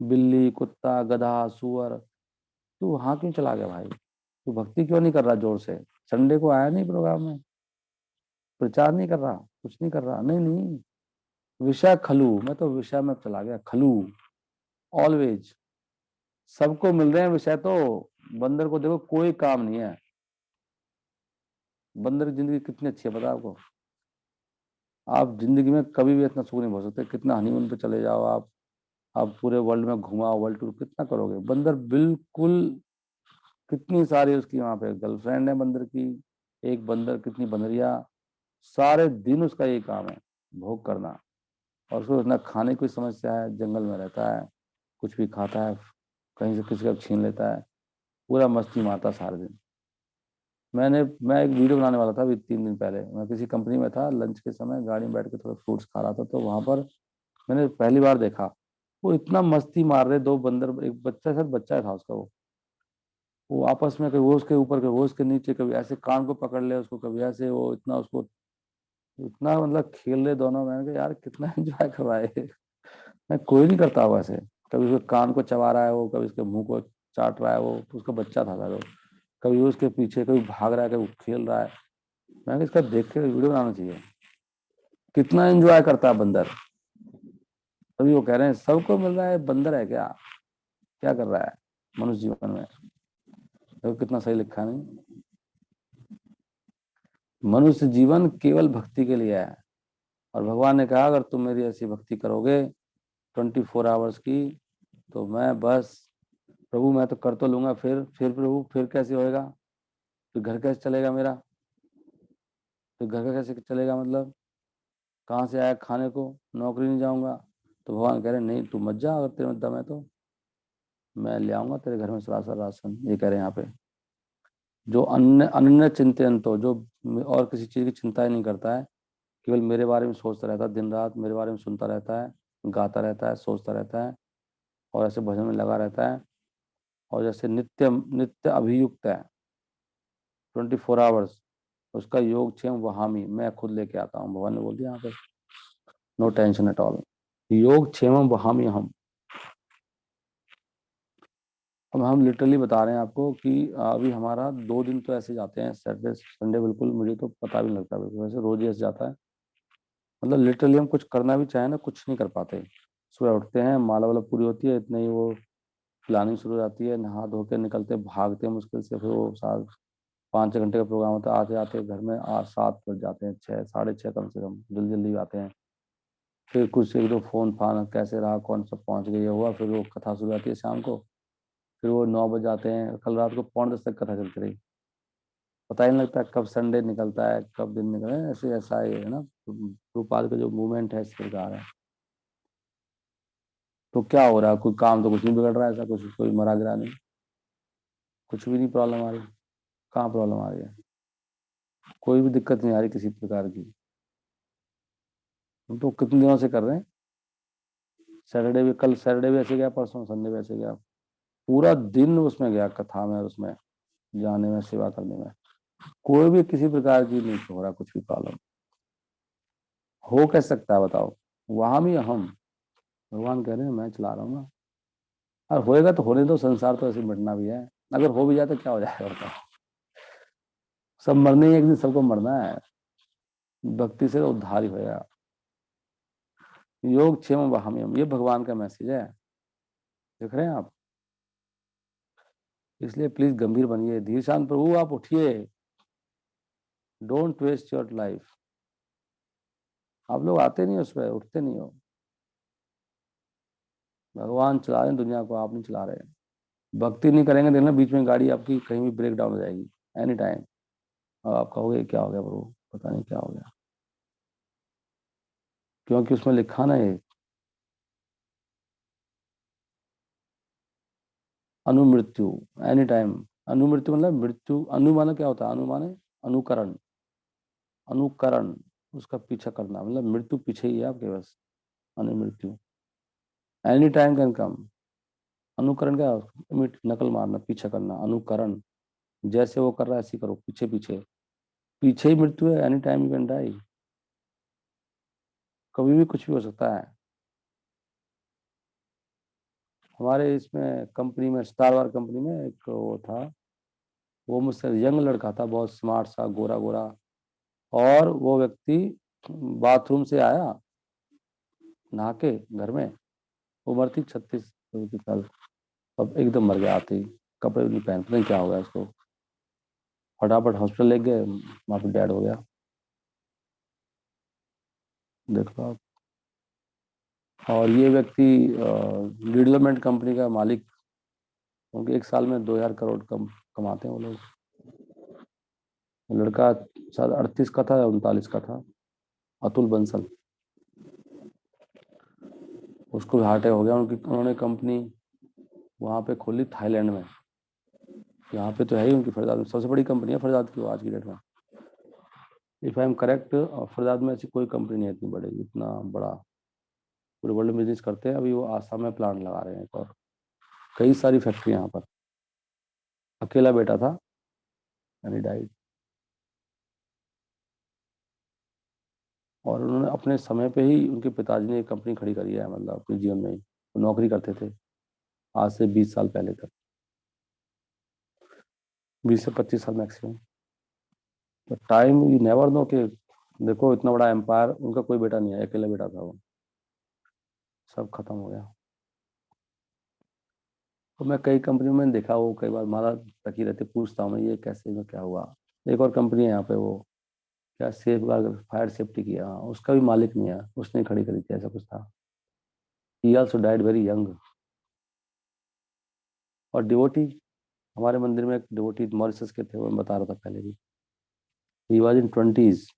बिल्ली कुत्ता गधा सुअर, तू वहां क्यों चला गया भाई, तू भक्ति क्यों नहीं कर रहा जोर से, संडे को आया नहीं प्रोग्राम में, प्रचार नहीं कर रहा, कुछ नहीं कर रहा, नहीं नहीं, विषय खलू, मैं तो विषय में चला गया, खलू, ऑलवेज, सबको मिल रहे हैं विषय तो, बंदर को देखो कोई काम नहीं है, बंदर की जिंदगी कितनी अच्छी है पता है आपको, आप जिंदगी में कभी भी इतना सुख नहीं हो सकते, कितना हनीमून पे चले जाओ आप पूरे वर्ल्ड में घुमाओ, वर्ल्ड टूर कितना करोगे, बंदर बिल्कुल, कितनी सारी उसकी वहां पे गर्लफ्रेंड है बंदर की, एक बंदर कितनी बंदरिया, सारे दिन उसका यही काम है, भोग करना, और उसको ना खाने की कोई समस्या है, जंगल में रहता है, कुछ भी खाता है, कहीं से किसी का छीन लेता है, पूरा मस्ती मारता सारे दिन। मैं एक वीडियो बनाने वाला था अभी 3 दिन पहले, मैं किसी कंपनी में था, लंच के समय गाड़ी में बैठ के थोड़ा फ्रूट्स खा रहा था, तो वहां पर मैंने पहली बार देखा, वो इतना मस्ती मार रहे दो बंदर, एक बच्चा, शायद बच्चा था उसका, वो आपस में कभी वो उसके ऊपर, कभी वो उसके नीचे, कभी ऐसे कान को पकड़ ले उसको, कभी ऐसे, वो इतना उसको, इतना मतलब खेल रहे दोनों, मैंने कहा यार कितना एंजॉय कर रहा है मैं कोई नहीं करता होगा ऐसे, कभी उसके कान को चबा रहा है वो, कभी उसके मुंह को चाट रहा है वो, उसका बच्चा था शायद वो, कभी वो उसके पीछे, कभी भाग रहा है, कभी खेल रहा है, मैंने कहा इसका देख के वीडियो बनाना चाहिए, कितना एंजॉय करता है बंदर। तभी वो कह रहे हैं सबको मिल रहा है, बंदर है क्या, क्या कर रहा है मनुष्य जीवन में? देखो कितना सही लिखा है नहीं। मनुष्य जीवन केवल भक्ति के लिए है, और भगवान ने कहा अगर तुम मेरी ऐसी भक्ति करोगे 24 आवर्स की, तो मैं बस, प्रभु मैं तो कर तो लूंगा, फिर प्रभु फिर कैसे होएगा, फिर घर कैसे चलेगा मेरा, फिर घर का कैसे चलेगा, मतलब कहाँ से आया खाने को, नौकरी नहीं जाऊंगा। तो भगवान कह रहे नहीं तू मत जा, अगर तेरे में दम है तो मैं ले आऊंगा तेरे घर में सरासर राशन। ये कह रहे हैं यहाँ पे। जो अन्य अन्य चिंतन, तो जो और किसी चीज की चिंता ही नहीं करता है, केवल मेरे बारे में सोचता रहता है, दिन रात मेरे बारे में सुनता रहता है, गाता रहता है, सोचता रहता है, और ऐसे भजन में लगा रहता है, और जैसे नित्य नित्य अभियुक्त है 24 आवर्स, उसका योग क्षेम वहां भी मैं खुद लेके आता हूँ। भगवान ने बोल दिया यहाँ पे, नो टेंशन एट ऑल, योग क्षेम वहां भी हम। अब हम लिटरली बता रहे हैं आपको कि अभी हमारा 2 दिन तो ऐसे जाते हैं, सैटरडे संडे बिल्कुल मुझे तो पता भी नहीं लगता, बिल्कुल वैसे रोज ही ऐसे जाता है। मतलब लिटरली हम कुछ करना भी चाहें ना, कुछ नहीं कर पाते। सुबह उठते हैं, माला वाला पूरी होती है, इतने ही वो प्लानिंग शुरू हो जाती है, नहा धो के निकलते, भागते हैं मुश्किल से, फिर वो 5-6 घंटे का प्रोग्राम होता है, आते आते घर में 8-7 बज जाते हैं, 6, 6:30 कम से कम, जल्दी जल्दी आते हैं। फिर कुछ एक दो फोन फान कैसे रहा, कौन सब पहुंच गया, ये हुआ, फिर वो कथा शुरू होती है शाम को। फिर वो 9 बज जाते हैं, कल रात को 9:45 तक कथा चलती रही, पता ही नहीं लगता कब संडे निकलता है, कब दिन निकल है, ऐसे ऐसा ही है ना। भोपाल का जो मूवमेंट है इस प्रकार है। तो क्या हो रहा है, कोई काम तो कुछ नहीं बिगड़ रहा है, ऐसा कुछ कोई मरा गिरा नहीं, कुछ भी नहीं प्रॉब्लम आ रही। कहाँ प्रॉब्लम आ रही है? कोई भी दिक्कत नहीं आ रही किसी प्रकार की। हम तो कितने दिनों से कर रहे हैं। सैटरडे भी, कल सैटरडे भी ऐसे गया, परसों संडे भी ऐसे गया, पूरा दिन उसमें गया, कथा में, उसमें जाने में, सेवा करने में। कोई भी किसी प्रकार की नहीं हो रहा कुछ भी प्रॉब्लम। हो कैसे सकता है बताओ? वहां भी हम, भगवान कह रहे हैं मैं चला रहा हूँ ना। और होएगा तो होने दो, संसार तो ऐसे मिटना भी है। अगर हो भी जाए तो क्या हो जाएगा बताओ? सब मरने ही, एक दिन सबको मरना है। भक्ति से तो उद्धार ही होएगा। योग क्षेम वहाम्यम, ये भगवान का मैसेज है, देख रहे हैं आप। इसलिए प्लीज गंभीर बनिए, धीर शांत, प्रभु आप उठिए, डोंट वेस्ट योर लाइफ। आप लोग आते नहीं हो, उस पर उठते नहीं हो। भगवान चला रहे हैं दुनिया को, आप नहीं चला रहे हैं। भक्ति नहीं करेंगे, देखना बीच में गाड़ी आपकी कहीं भी ब्रेक डाउन हो जाएगी एनी टाइम, और आप कहोगे क्या हो गया प्रभु, पता नहीं क्या हो गया। क्योंकि उसमें लिखा ना ये अनुमृत्यु, एनी टाइम। अनुमृत्यु मतलब मृत्यु, अनु माने क्या होता है, अनु माने अनुकरण, अनुकरण, उसका पीछा करना, मतलब मृत्यु पीछे ही है आपके बस। अनुमृत्यु एनी टाइम कैन कम। अनुकरण क्या है? नकल मारना, पीछा करना, अनुकरण। जैसे वो कर रहा है ऐसे ही करो, पीछे पीछे, पीछे ही मृत्यु है, any time you can die. कभी भी कुछ भी हो सकता है। हमारे इसमें कंपनी में, स्टार वार कंपनी में एक वो था, वो मुझसे यंग लड़का था, बहुत स्मार्ट सा, गोरा गोरा। और वो व्यक्ति बाथरूम से आया नहा के घर में, उम्र थी 36 साल। अब एकदम मर गया आते ही, कपड़े भी नहीं पहन, पता नहीं क्या हो गया उसको। फटाफट हॉस्पिटल ले गए, वहाँ पे डेड हो गया। देख लो आप। और ये व्यक्ति डेवलपमेंट कंपनी का मालिक, उनके एक साल में 2,000 करोड़ कमाते हैं वो लोग। लड़का शायद 38 का था या 39 का था, अतुल बंसल। उसको भी हार्ट अटैक हो गया। उन्होंने कंपनी वहाँ पे खोली थाईलैंड में। यहाँ पे तो है ही उनकी, फरीदाबाद में सबसे बड़ी कंपनी है फरीदाबाद की वो आज की डेट में। If I am correct, Faridabad में ऐसी कोई कंपनी नहीं है इतनी बड़ी, इतना बड़ा पूरे वर्ल्ड में बिजनेस करते हैं। अभी वो आसाम में प्लांट लगा रहे हैं एक और, कई सारी फैक्ट्री यहाँ पर। अकेला बेटा था एंड ही डाइड। और उन्होंने अपने समय पे ही, उनके पिताजी ने एक कंपनी खड़ी करी है, मतलब अपने जीवन में ही। वो नौकरी करते थे आज से 20 साल पहले तक, 20 से 25 साल मैक्सिमम। तो टाइम यू नेवर नो कि, देखो इतना बड़ा एम्पायर, उनका कोई बेटा नहीं है, अकेला बेटा था वो, सब खत्म हो गया। तो मैं कई कंपनी में देखा, वो कई बार माला रखी रहती, पूछता हूँ मैं ये कैसे में क्या हुआ। एक और कंपनी है यहाँ पे, वो क्या सेफ गार्ड फायर सेफ्टी की, हाँ, उसका भी मालिक नहीं है, उसने खड़ी करी थी, ऐसा कुछ था। ही आल्सो डाइड वेरी यंग। और डिवोटी, हमारे मंदिर में एक डिवोटी मॉरिशस के थे, वो मैं बता रहा था पहले भी। He was in twenties.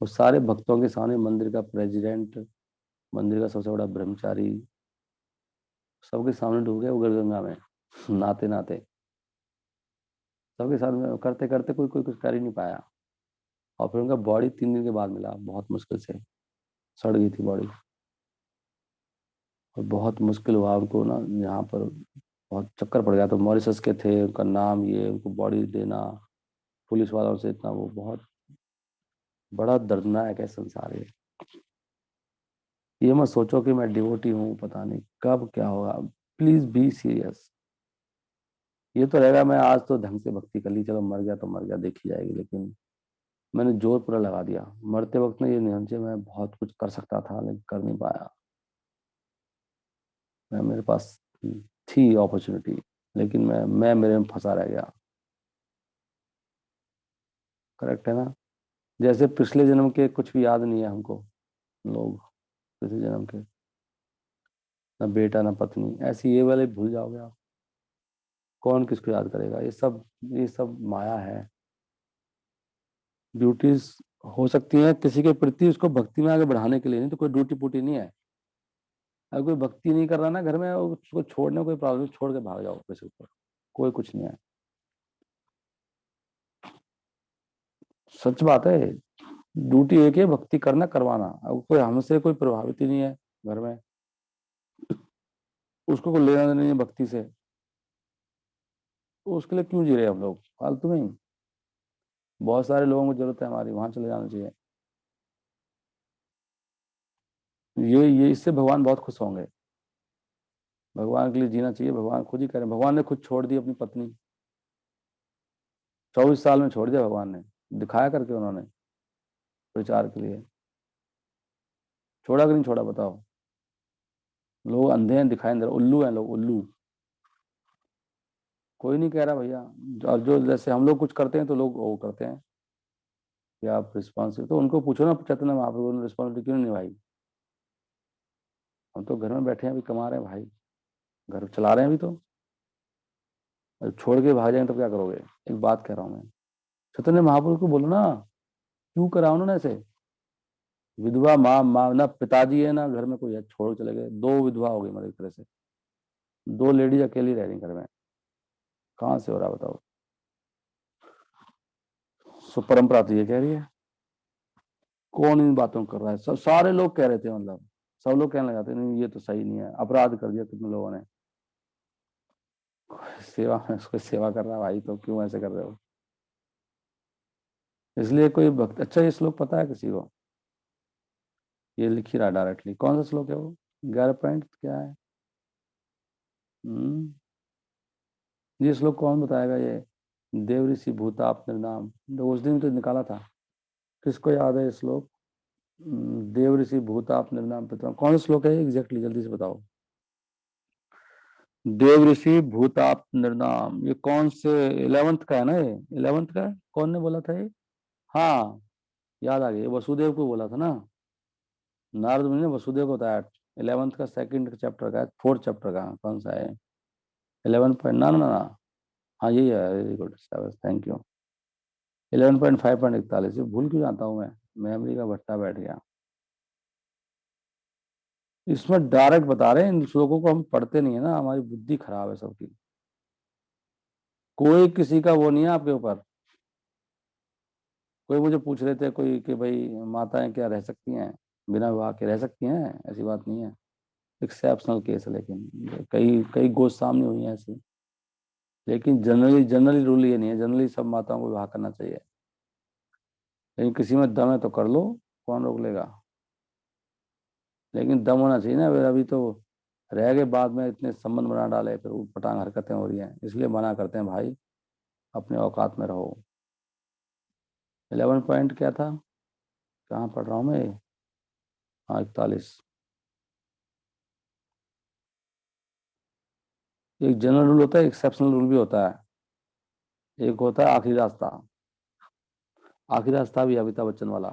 वो सारे भक्तों के सामने मंदिर का प्रेसिडेंट, मंदिर का सबसे बड़ा ब्रह्मचारी, सबके सामने डूब गया उगर गंगा में नहाते नहाते। सबके सामने करते करते कोई कोई कुछ कर ही नहीं पाया। और फिर उनका बॉडी 3 दिन के बाद मिला, बहुत मुश्किल से, सड़ गई थी बॉडी। और बहुत मुश्किल हुआ उनको ना, यहाँ पर बहुत चक्कर पड़ गया। तो मॉरिशस के थे, उनका नाम ये, उनको बॉडी देना, पुलिस वालों से इतना, वो बहुत बड़ा दर्दनाक है संसार ये मत सोचो कि मैं डिवोटी हूँ, पता नहीं कब क्या होगा। Please be serious. ये तो रहेगा मैं आज तो ढंग से भक्ति कर ली, चलो मर गया तो मर गया, देखी जाएगी, लेकिन मैंने जोर पूरा लगा दिया। मरते वक्त में ये नहीं समझे, मैं बहुत कुछ कर सकता था लेकिन कर नहीं पाया। मैं, मेरे पास थी अपॉर्चुनिटी, लेकिन मैं मेरे में फंसा रह गया। करेक्ट है ना? जैसे पिछले जन्म के कुछ भी याद नहीं है हमको, लोग पिछले जन्म के, ना बेटा ना पत्नी, ऐसी ये वाले भूल जाओगे आप। कौन किसको याद करेगा? ये सब माया है। ड्यूटीज हो सकती हैं किसी के प्रति, उसको भक्ति में आगे बढ़ाने के लिए, नहीं तो कोई ड्यूटी पुटी नहीं है। अगर कोई भक्ति नहीं कर रहा ना घर में, उसको छोड़ने में कोई प्रॉब्लम, छोड़ के भाग जाओ पैसे ऊपर, कोई कुछ नहीं है। सच बात है। ड्यूटी एक है, भक्ति करना, करवाना। अब कोई हमसे कोई प्रभावित ही नहीं है घर में, उसको कोई लेना देना नहीं है भक्ति से, तो उसके लिए क्यों जी रहे हम लोग फालतू में ही? बहुत सारे लोगों को जरूरत है हमारी, वहां चले जाना चाहिए। ये इससे भगवान बहुत खुश होंगे। भगवान के लिए जीना चाहिए, भगवान खुद ही करें। भगवान ने खुद छोड़ दी अपनी पत्नी, 24 साल में छोड़ दिया भगवान ने, दिखाया करके उन्होंने, प्रचार के लिए। छोड़ा कि नहीं छोड़ा बताओ? लोग अंधे हैं, दिखाई नहीं दे रहा, उल्लू हैं लोग, उल्लू। कोई नहीं कह रहा भैया। और जो जैसे हम लोग कुछ करते हैं तो लोग वो करते हैं कि आप रिस्पॉन्सिबिलिटी, तो उनको पूछो ना चैतन्य महाप्रभु ने रिस्पॉन्सिबिलिटी क्यों नहीं निभाई? हम तो घर में बैठे हैं, अभी कमा रहे हैं भाई, घर चला रहे हैं अभी तो। और छोड़ के भाग जाएंगे तो क्या करोगे? एक बात कह रहा हूँ मैं, चैतन्य महाप्रभु को बोलो ना, क्यों करा उन्होंने ऐसे? विधवा माँ, माँ ना पिताजी है ना घर में कोई है, छोड़ के चले गए, 2 विधवा हो गई मतलब एक तरह से, 2 लेडीज अकेली रह रही घर में। कहाँ से हो रहा बताओ? सो परंपरा तो ये कह रही है। कौन इन बातों को कर रहा है? सब सारे लोग कह रहे थे, मतलब सब लोग कहने लगा थे नहीं ये तो सही नहीं है, अपराध कर दिया कितने लोगों ने। सेवा में उसको सेवा कर रहा है भाई, तो क्यों ऐसे कर रहे हो? इसलिए कोई भक्त, अच्छा ये श्लोक पता है किसी को? ये लिख ही रहा डायरेक्टली, कौन सा श्लोक है वो? 11 पॉइंट क्या है? हम्म ये श्लोक कौन बताएगा ये? देव ऋषि भूताप निर्नाम, तो उस दिन तो निकाला था। किसको याद है ये श्लोक? देव ऋषि भूताप निर्नाम पितरम, कौन सा श्लोक है एग्जैक्टली, जल्दी से बताओ। देव ऋषि भूताप निर्नाम, ये कौन से 11th का है ना? ये 11th का है? कौन ने बोला था ये? हाँ, याद आ गया, ये वसुदेव को बोला था ना। नारद मुनि ने वसुदेव को बताया। 11th का सेकंड चैप्टर का है, 4th चैप्टर का, कौन सा है? 11 पॉइंट, ना ना ना, हाँ यही है, वेरी गुड, थैंक यू। 11.5.41, भूल क्यों जाता हूँ मैं, मेमोरी का भट्टा बैठ गया। इसमें डायरेक्ट बता रहे हैं, इन श्लोकों को हम पढ़ते नहीं है ना, हमारी बुद्धि खराब है सबकी। कोई किसी का वो नहीं है आपके ऊपर। कोई मुझे पूछ रहे थे कोई कि भाई माताएं क्या रह सकती हैं, बिना विवाह के रह सकती हैं? ऐसी बात नहीं है, एक्सेप्शनल केस है, लेकिन कई कई गोष्ठ सामने हुई हैं ऐसी। लेकिन जनरली जनरली रूल ये नहीं है, जनरली सब माताओं को विवाह करना चाहिए। लेकिन किसी में दम है तो कर लो, कौन रोक लेगा? लेकिन दम होना चाहिए ना, फिर अभी तो रह गए, बाद में इतने संबंध बना डाले, फिर पटांग हरकतें हो रही हैं, इसलिए मना करते हैं भाई, अपने औकात में रहो। 11 पॉइंट क्या था? कहाँ पढ़ रहा हूँ मैं? हाँ, 41। एक जनरल रूल होता है, एक्सेप्शनल रूल भी होता है। एक होता है आखिरी रास्ता। आखिरी रास्ता भी अमिताभ बच्चन वाला,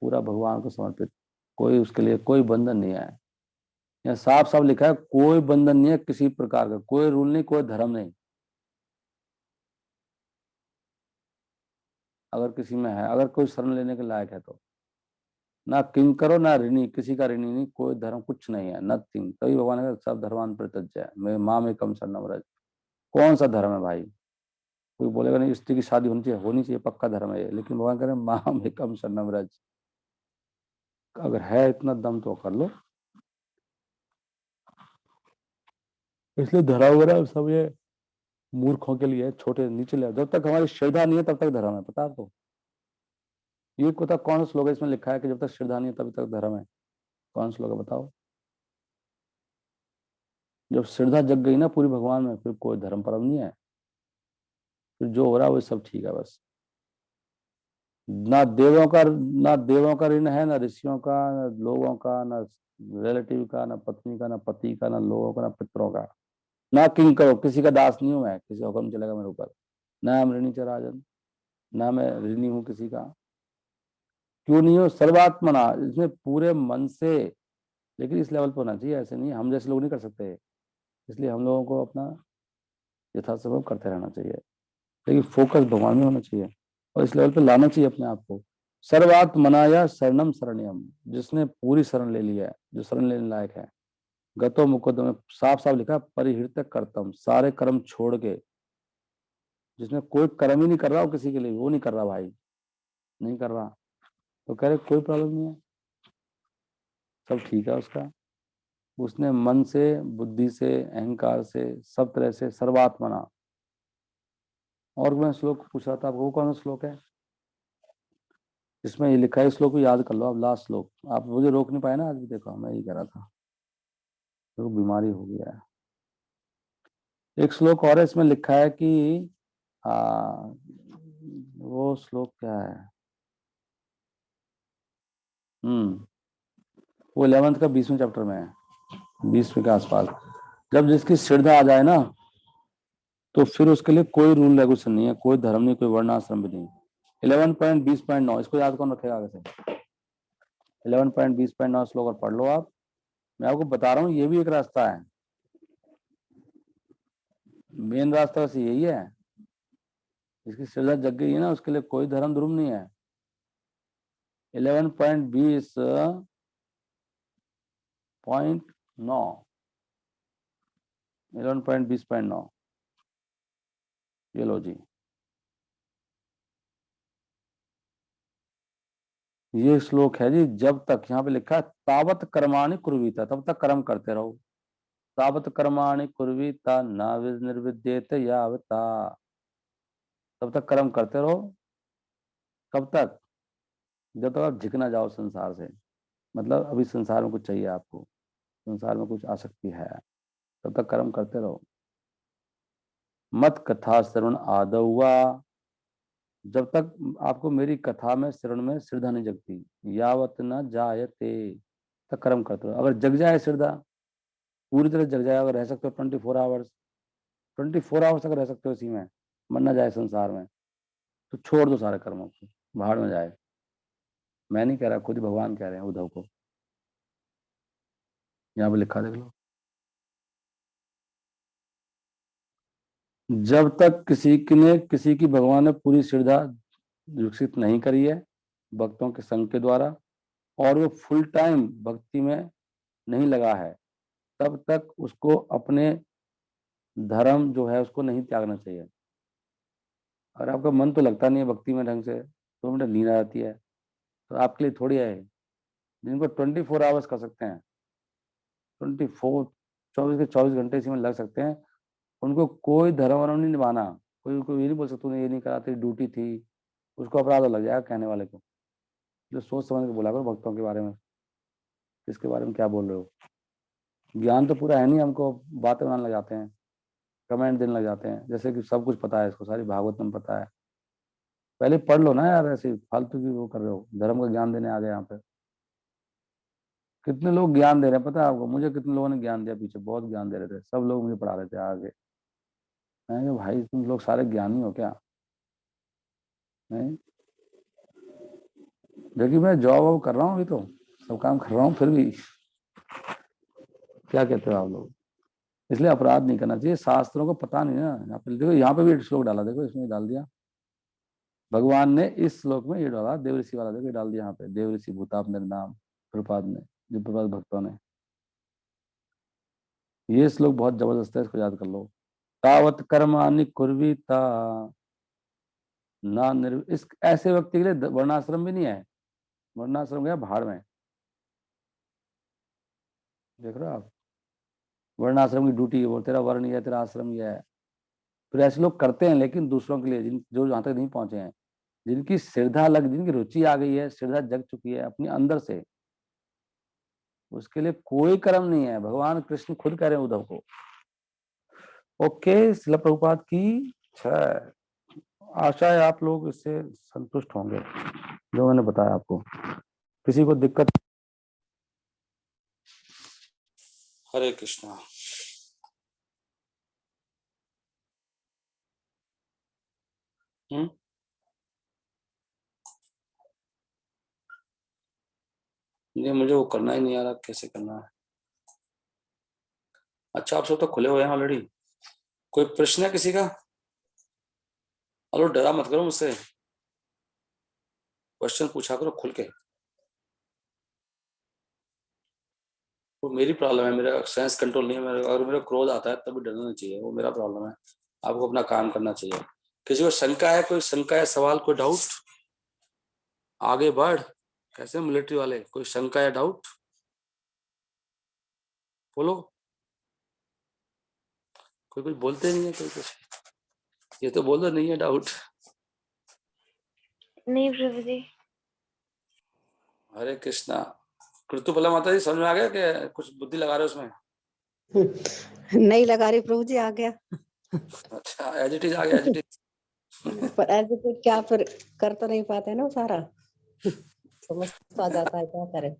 पूरा भगवान को समर्पित। कोई उसके लिए कोई बंधन नहीं है। यहाँ साफ साफ लिखा है कोई बंधन नहीं है किसी प्रकार का, कोई रूल नहीं, कोई धर्म नहीं। अगर किसी में है, अगर कोई शरण लेने के लायक है तो। ना किंग करो ना ऋणी, किसी का ऋणी नहीं, कोई धर्म कुछ नहीं है, नथिंग। तभी भगवान ने कहा सब धर्मान परित्यज्य है, मैं माँ में कम शरणम व्रज। कौन सा धर्म है भाई? कोई बोलेगा नहीं स्त्री की शादी होनी चाहिए, पक्का धर्म है ये, लेकिन भगवान कह रहे हैं माँ में कम शरणम व्रज। अगर है इतना दम तो कर लो। इसलिए धरा वगैरह सब ये मूर्खों के लिए, छोटे नीचे ले, जब तक हमारी श्रद्धा नहीं है तब तक धर्म है, पता है आपको? ये पता कौन सा श्लोक है इसमें लिखा है कि जब तक श्रद्धा नहीं है तब तक धर्म है? कौन सा श्लोक है बताओ? जब श्रद्धा जग गई ना पूरी भगवान में, फिर कोई धर्म परम नहीं है। फिर जो हो रहा है वो सब ठीक है बस। ना देवों का ऋण है, ना ऋषियों का, ना लोगों का, ना रिलेटिव का, ना पत्नी का, ना पति का, ना लोगों का, ना पितरों का। ना किंग करो, किसी का दास नहीं हूं मैं, किसी का हुक्म चलेगा मेरे ऊपर। ना हम ऋणी च राजन, ना मैं ऋणी हूं किसी का। क्यों नहीं हो? सर्वात्मना, इसमें पूरे मन से। लेकिन इस लेवल पर होना चाहिए, ऐसे नहीं, हम जैसे लोग नहीं कर सकते। इसलिए हम लोगों को अपना यथासंभव करते रहना चाहिए, लेकिन फोकस भगवान में होना चाहिए, और इस लेवल पे लाना चाहिए अपने आप को। सर्वात्मनाया शरणम शरण्यम, जिसने पूरी शरण ले लिया है, जो शरण लेने लायक है। गतो मुकुद में साफ साफ लिखा परिहृत कर्तम, सारे कर्म छोड़ के। जिसने कोई कर्म ही नहीं कर रहा हो किसी के लिए, वो नहीं कर रहा भाई, नहीं कर रहा, तो कह रहे कोई प्रॉब्लम नहीं है, सब ठीक है उसका। उसने मन से, बुद्धि से, अहंकार से, सब तरह से सर्वात्मना। और मैं श्लोक पूछ रहा था आपको, वो कौन सा श्लोक है? इसमें ये लिखा है, इस श्लोक को याद कर लो आप, लास्ट श्लोक। आप मुझे रोक नहीं पाए ना आज भी, देखो मैं यही कह रहा था, तो बीमारी हो गया है। एक श्लोक और है, इसमें लिखा है कि आ, वो श्लोक क्या है? हम्म वो 11th का 20वें चैप्टर में है, 20वें के आसपास। जब जिसकी श्रद्धा आ जाए ना, तो फिर उसके लिए कोई रूल रेगुलेशन नहीं है, कोई धर्म नहीं, कोई वर्णाश्रम भी नहीं। 11.20.9, इसको याद कौन रखेगा आगे से? 11.20.9 श्लोक और पढ़ लो आप। मैं आपको बता रहा हूँ ये भी एक रास्ता है, मेन रास्ता वैसे यही है। जिसकी श्रद्धा जग गई है ना, उसके लिए कोई धर्म धर्म नहीं है। 11.20.9, 11.20.9, ये लो जी। ये श्लोक है जी, जब तक यहाँ पे लिखा है तावत कर्माणि कुर्वीता, तब तक कर्म करते रहो। तावत कर्माणि कुर्वीता न निर्विद्येत यावता, तब तक कर्म करते रहो। कब तक? जब तक आप झिक ना जाओ संसार से। मतलब अभी संसार में कुछ चाहिए आपको, संसार में कुछ आसक्ति है, तब तक कर्म करते रहो। मत कथा श्रवण आदौ हुआ, जब तक आपको मेरी कथा में, श्रवण में श्रद्धा नहीं जगती, यावत न जायते, तक कर्म करते रहो। अगर जग जाए श्रद्धा, पूरी तरह जग जाए, अगर रह सकते हो 24 आवर्स, 24 आवर्स अगर रह सकते हो इसी में, मन ना जाए संसार में, तो छोड़ दो सारे कर्मों को, बाहर में जाए। मैं नहीं कह रहा, खुद ही भगवान कह रहे हैं उद्धव को, यहाँ पे लिखा देख लो। जब तक किसी की भगवान ने पूरी श्रद्धा विकसित नहीं करी है भक्तों के संग के द्वारा, और वो फुल टाइम भक्ति में नहीं लगा है, तब तक उसको अपने धर्म जो है उसको नहीं त्यागना चाहिए। अगर आपका मन तो लगता नहीं है भक्ति में ढंग से, 2 मिनट नींद आ जाती है, तो आपके लिए थोड़ी है। जिनको 24 आवर्स कर सकते हैं, 24, 24 के 24 घंटे इसी में लग सकते हैं, उनको कोई धर्म वर्म नहीं निभाना। कोई उनको ये नहीं बोल सकता तूने ये नहीं करा, तेरी ड्यूटी थी। उसको अपराध लग जाएगा कहने वाले को। जो सोच समझ के बोला करो भक्तों के बारे में, किसके बारे में क्या बोल रहे हो। ज्ञान तो पूरा है नहीं, हमको बातें बनाने लग जाते हैं, कमेंट देने लग जाते हैं, जैसे कि सब कुछ पता है इसको, सारी भागवत में पता है। पहले पढ़ लो ना यार, ऐसे फालतू की वो कर रहे हो, धर्म का ज्ञान देने आ गए यहाँ पे। कितने लोग ज्ञान दे रहे हैं पता है आपको? मुझे कितने लोगों ने ज्ञान दिया पीछे, बहुत ज्ञान दे रहे थे, सब लोग मुझे पढ़ा रहे थे आगे। मैं कहा, भाई तुम लोग सारे ज्ञानी हो क्या? नहीं, जबकि मैं जॉब वॉब कर रहा हूँ, अभी तो सब काम कर रहा हूँ, फिर भी क्या कहते हो आप लोग? इसलिए अपराध नहीं करना चाहिए। शास्त्रों को पता नहीं ना। यहाँ पे देखो, यहाँ पे भी श्लोक डाला, देखो इसमें डाल दिया भगवान ने, इस श्लोक में ये डाला देवऋषि वाला, देखो ये डाल दिया यहाँ पे, देवऋषि भूताप नाम प्रपाद ने, जो प्रपाद भक्तों ने। ये श्लोक बहुत जबरदस्त है, इसको याद कर लो। तावत कर्माणि कुर्वीता ना इस ऐसे व्यक्ति के लिए वर्णाश्रम भी नहीं है। वर्णाश्रम गया भाड़ में, देख रहे हो आप? वर्णाश्रम की ड्यूटी है वो, तेरा वर्ण ये है, तेरा आश्रम ये है। फिर ऐसे लोग करते हैं, लेकिन दूसरों के लिए, जिन जो जहां तक नहीं पहुंचे हैं, जिनकी श्रद्धा लग, जिनकी रुचि आ गई है, श्रद्धा जग चुकी है अपनी अंदर से, उसके लिए कोई कर्म नहीं है। भगवान कृष्ण खुद कह रहे हैं उद्धव को। ओके, शिला प्रभुपाद की जय। आशा है आप लोग इससे संतुष्ट होंगे, जो मैंने बताया आपको। किसी को दिक्कत? हरे कृष्णा। ये मुझे वो करना ही नहीं आ रहा, कैसे करना है। अच्छा, आप सब तो खुले हुए हैं ऑलरेडी। कोई प्रश्न है किसी का? हेलो, डरा मत करो मुझसे, क्वेश्चन पूछा करो खुल के। वो मेरी प्रॉब्लम है, मेरा सेंस कंट्रोल नहीं है। मेरा अगर मेरा क्रोध आता है तभी डरना नहीं चाहिए, वो मेरा प्रॉब्लम है। आपको अपना काम करना चाहिए। किसी को शंका है, कोई शंका है, सवाल, कोई डाउट? आगे बढ़, कैसे मिलिट्री वाले, कोई शंका या डाउट बोलो। कोई कुछ बोलते नहीं है, कोई कुछ। ये तो बोल दो नहीं है डाउट। नहीं प्रभु जी। हरे कृष्णा। कृतुपला माता जी, समझ में आ गया कि कुछ बुद्धि लगा रहे हो उसमें? नहीं लगा रही प्रभु जी, आ गया। अच्छा, एज इट इज आ गया, एज इट इज। पर ऐसे तो क्या, फिर कर तो नहीं पाते ना वो सारा। समझ तो आ जाता है, क्या करें।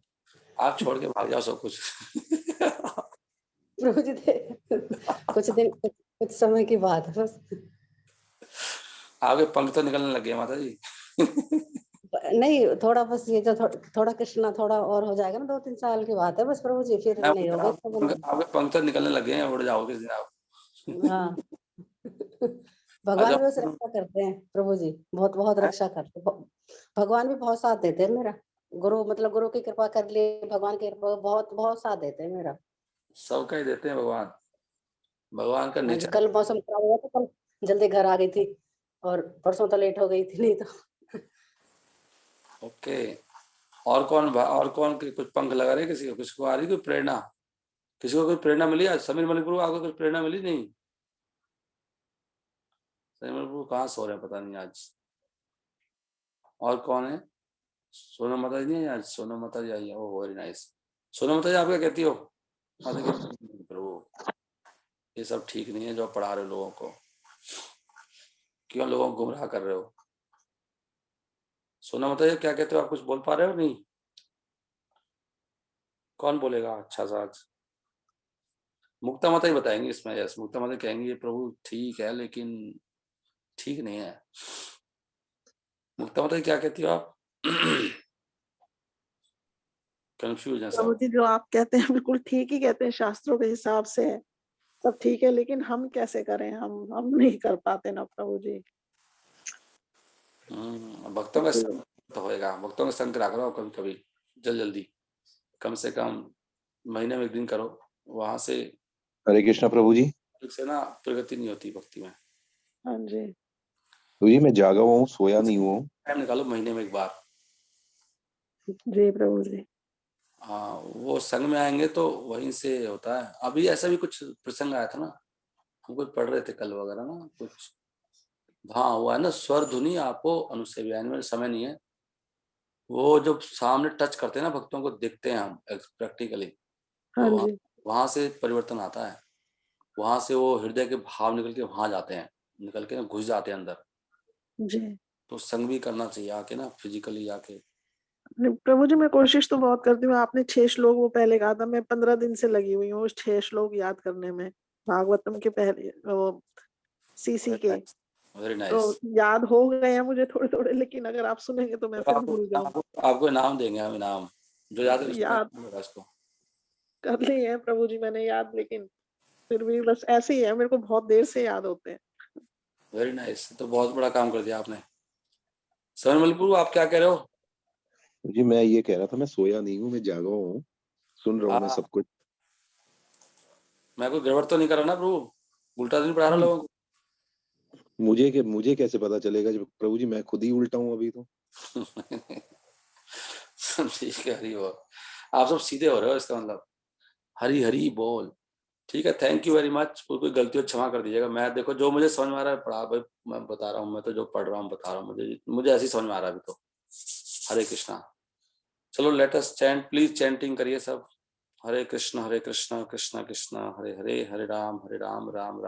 आप छोड़ के भाग जाओ सब कुछ। प्रभु जी थे कुछ दिन, कुछ समय की बात है बस। आगे पंख तो निकलने लग गए माता जी। नहीं, थोड़ा बस ये जो थोड़ा कृष्णा थोड़ा और हो जाएगा ना, 2-3 साल की बात है बस प्रभु जी, फिर नहीं होगा इस समय। आगे पंख तो निकलने लग गए हैं, उड़ जाओगे किस दिन आप। हाँ। आ भगवान भी बस जाओ। रक्षा करते हैं प्रभु जी, बहुत बहुत रक्षा करते हैं। भगवान भी बहुत साथ देते हैं मेरा। गुरु मतलब गुरु की कृपा कर लिए, भगवान की कृपा बहुत बहुत साथ देते हैं मेरा। सबका ही देते हैं भगवान, भगवान का हाँ जी, नेचर। कल मौसम खराब हुआ था, कल जल्दी घर आ गई थी, और परसों तो लेट हो गई थी, नहीं तो। ओके। और कौन के कुछ पंख लगा रहे, किसी को आ रही कोई प्रेरणा? किसी को कोई प्रेरणा मिली आज? समीर मलिक प्रभु, आपको कुछ प्रेरणा मिली? नहीं, समीर मलिक प्रभु कहाँ सो रहे हैं पता नहीं आज। और कौन है? सोनम माता जी नहीं है आज? सोनम माता जी आई है, ओ वेरी नाइस। सोनम माता जी, आप क्या कहती हो? माता जी, प्रभु ये सब ठीक नहीं है जो आप पढ़ा रहे हो लोगों को। क्यों लोगों को गुमराह कर रहे हो? सोनम माता जी क्या कहते हो? आप कुछ बोल पा रहे हो? नहीं, कौन बोलेगा अच्छा सा आज? मुक्ता माता ही बताएंगी इसमें। यस, मुक्ता माता कहेंगी ये प्रभु ठीक है लेकिन ठीक नहीं है। मुक्ता माता जी क्या कहती हो आप? कंफ्यूज है प्रभु सब। जी, जो आप कहते हैं बिल्कुल ठीक ही कहते हैं, शास्त्रों के हिसाब से है सब ठीक है, लेकिन हम कैसे करें, हम नहीं कर पाते ना प्रभु जी। भक्तों का संग तो होएगा, भक्तों का संग करा करो कभी कभी, जल्दी कम से कम महीने में एक दिन करो। वहां से हरे कृष्णा प्रभु जी। से ना प्रगति नहीं होती भक्ति में। हाँ जी। प्रभु जी मैं जागा हुआ हूँ, सोया नहीं हुआ हूँ। टाइम निकालो महीने में एक बार। जी प्रभु जी। हाँ, वो संग में आएंगे तो वहीं से होता है। अभी ऐसा भी कुछ प्रसंग आया था ना, हम कुछ पढ़ रहे थे कल वगैरह ना कुछ। हाँ, हुआ है ना, स्वर धुनी आपको अनुसेव्या, मेरे समय नहीं है। वो जब सामने टच करते हैं ना, भक्तों को देखते हैं हम प्रैक्टिकली, हाँ तो जी। वहां से परिवर्तन आता है। वहां से वो हृदय के भाव निकल के वहां जाते हैं, निकल के ना घुस जाते हैं अंदर। जी। तो संग भी करना चाहिए आके ना, फिजिकली आके। नहीं, प्रभु जी मैं कोशिश तो बहुत करती हूँ। आपने 6 श्लोक वो पहले कहा था, मैं 15 दिन से लगी हुई हूँ उस 6 श्लोक याद करने में, भागवतम के पहले वो सीसी के। वेरी तो नाइस। याद हो गए हैं मुझे थोड़े-थोड़े, लेकिन अगर आप सुनेंगे तो मैं फिर आपको भूल जाऊँ। आपको इनाम देंगे हम, इनाम जो याद है याद उसको। कर लिए हैं प्रभु जी मैंने याद, लेकिन फिर भी बस ऐसे ही है, मेरे को बहुत देर से याद होते हैं। वेरी नाइस, तो बहुत बड़ा काम कर दिया आपने। सवनमल प्रभु आप क्या कह रहे हो? जी मैं ये कह रहा था, मैं सोया नहीं हूँ, मैं जागा हुआ हूँ, सुन रहा हूँ मैं हाँ, सब कुछ। मैं कोई गड़बड़ तो नहीं कर रहा ना प्रभु? उल्टा तो नहीं पढ़ा रहा नहीं, लोगों को? मुझे कैसे पता चलेगा जब प्रभु जी मैं खुद ही उल्टा हूँ अभी तो। ठीक है, हरी बोल। आप सब सीधे हो रहे हो, इसका मतलब हरी हरी बोल। ठीक है, थैंक यू वेरी मच। कोई गलती हो क्षमा कर दीजिएगा। मैं देखो जो मुझे समझ में आ रहा है पढ़ा भाई, मैं बता रहा हूँ। मैं तो जो पढ़ रहा हूँ बता रहा हूँ, मुझे ऐसे ही समझ में आ रहा है अभी तो। हरे कृष्णा। चलो let us chant, please chanting करिए सब। हरे कृष्णा कृष्णा कृष्णा हरे हरे, हरे राम राम राम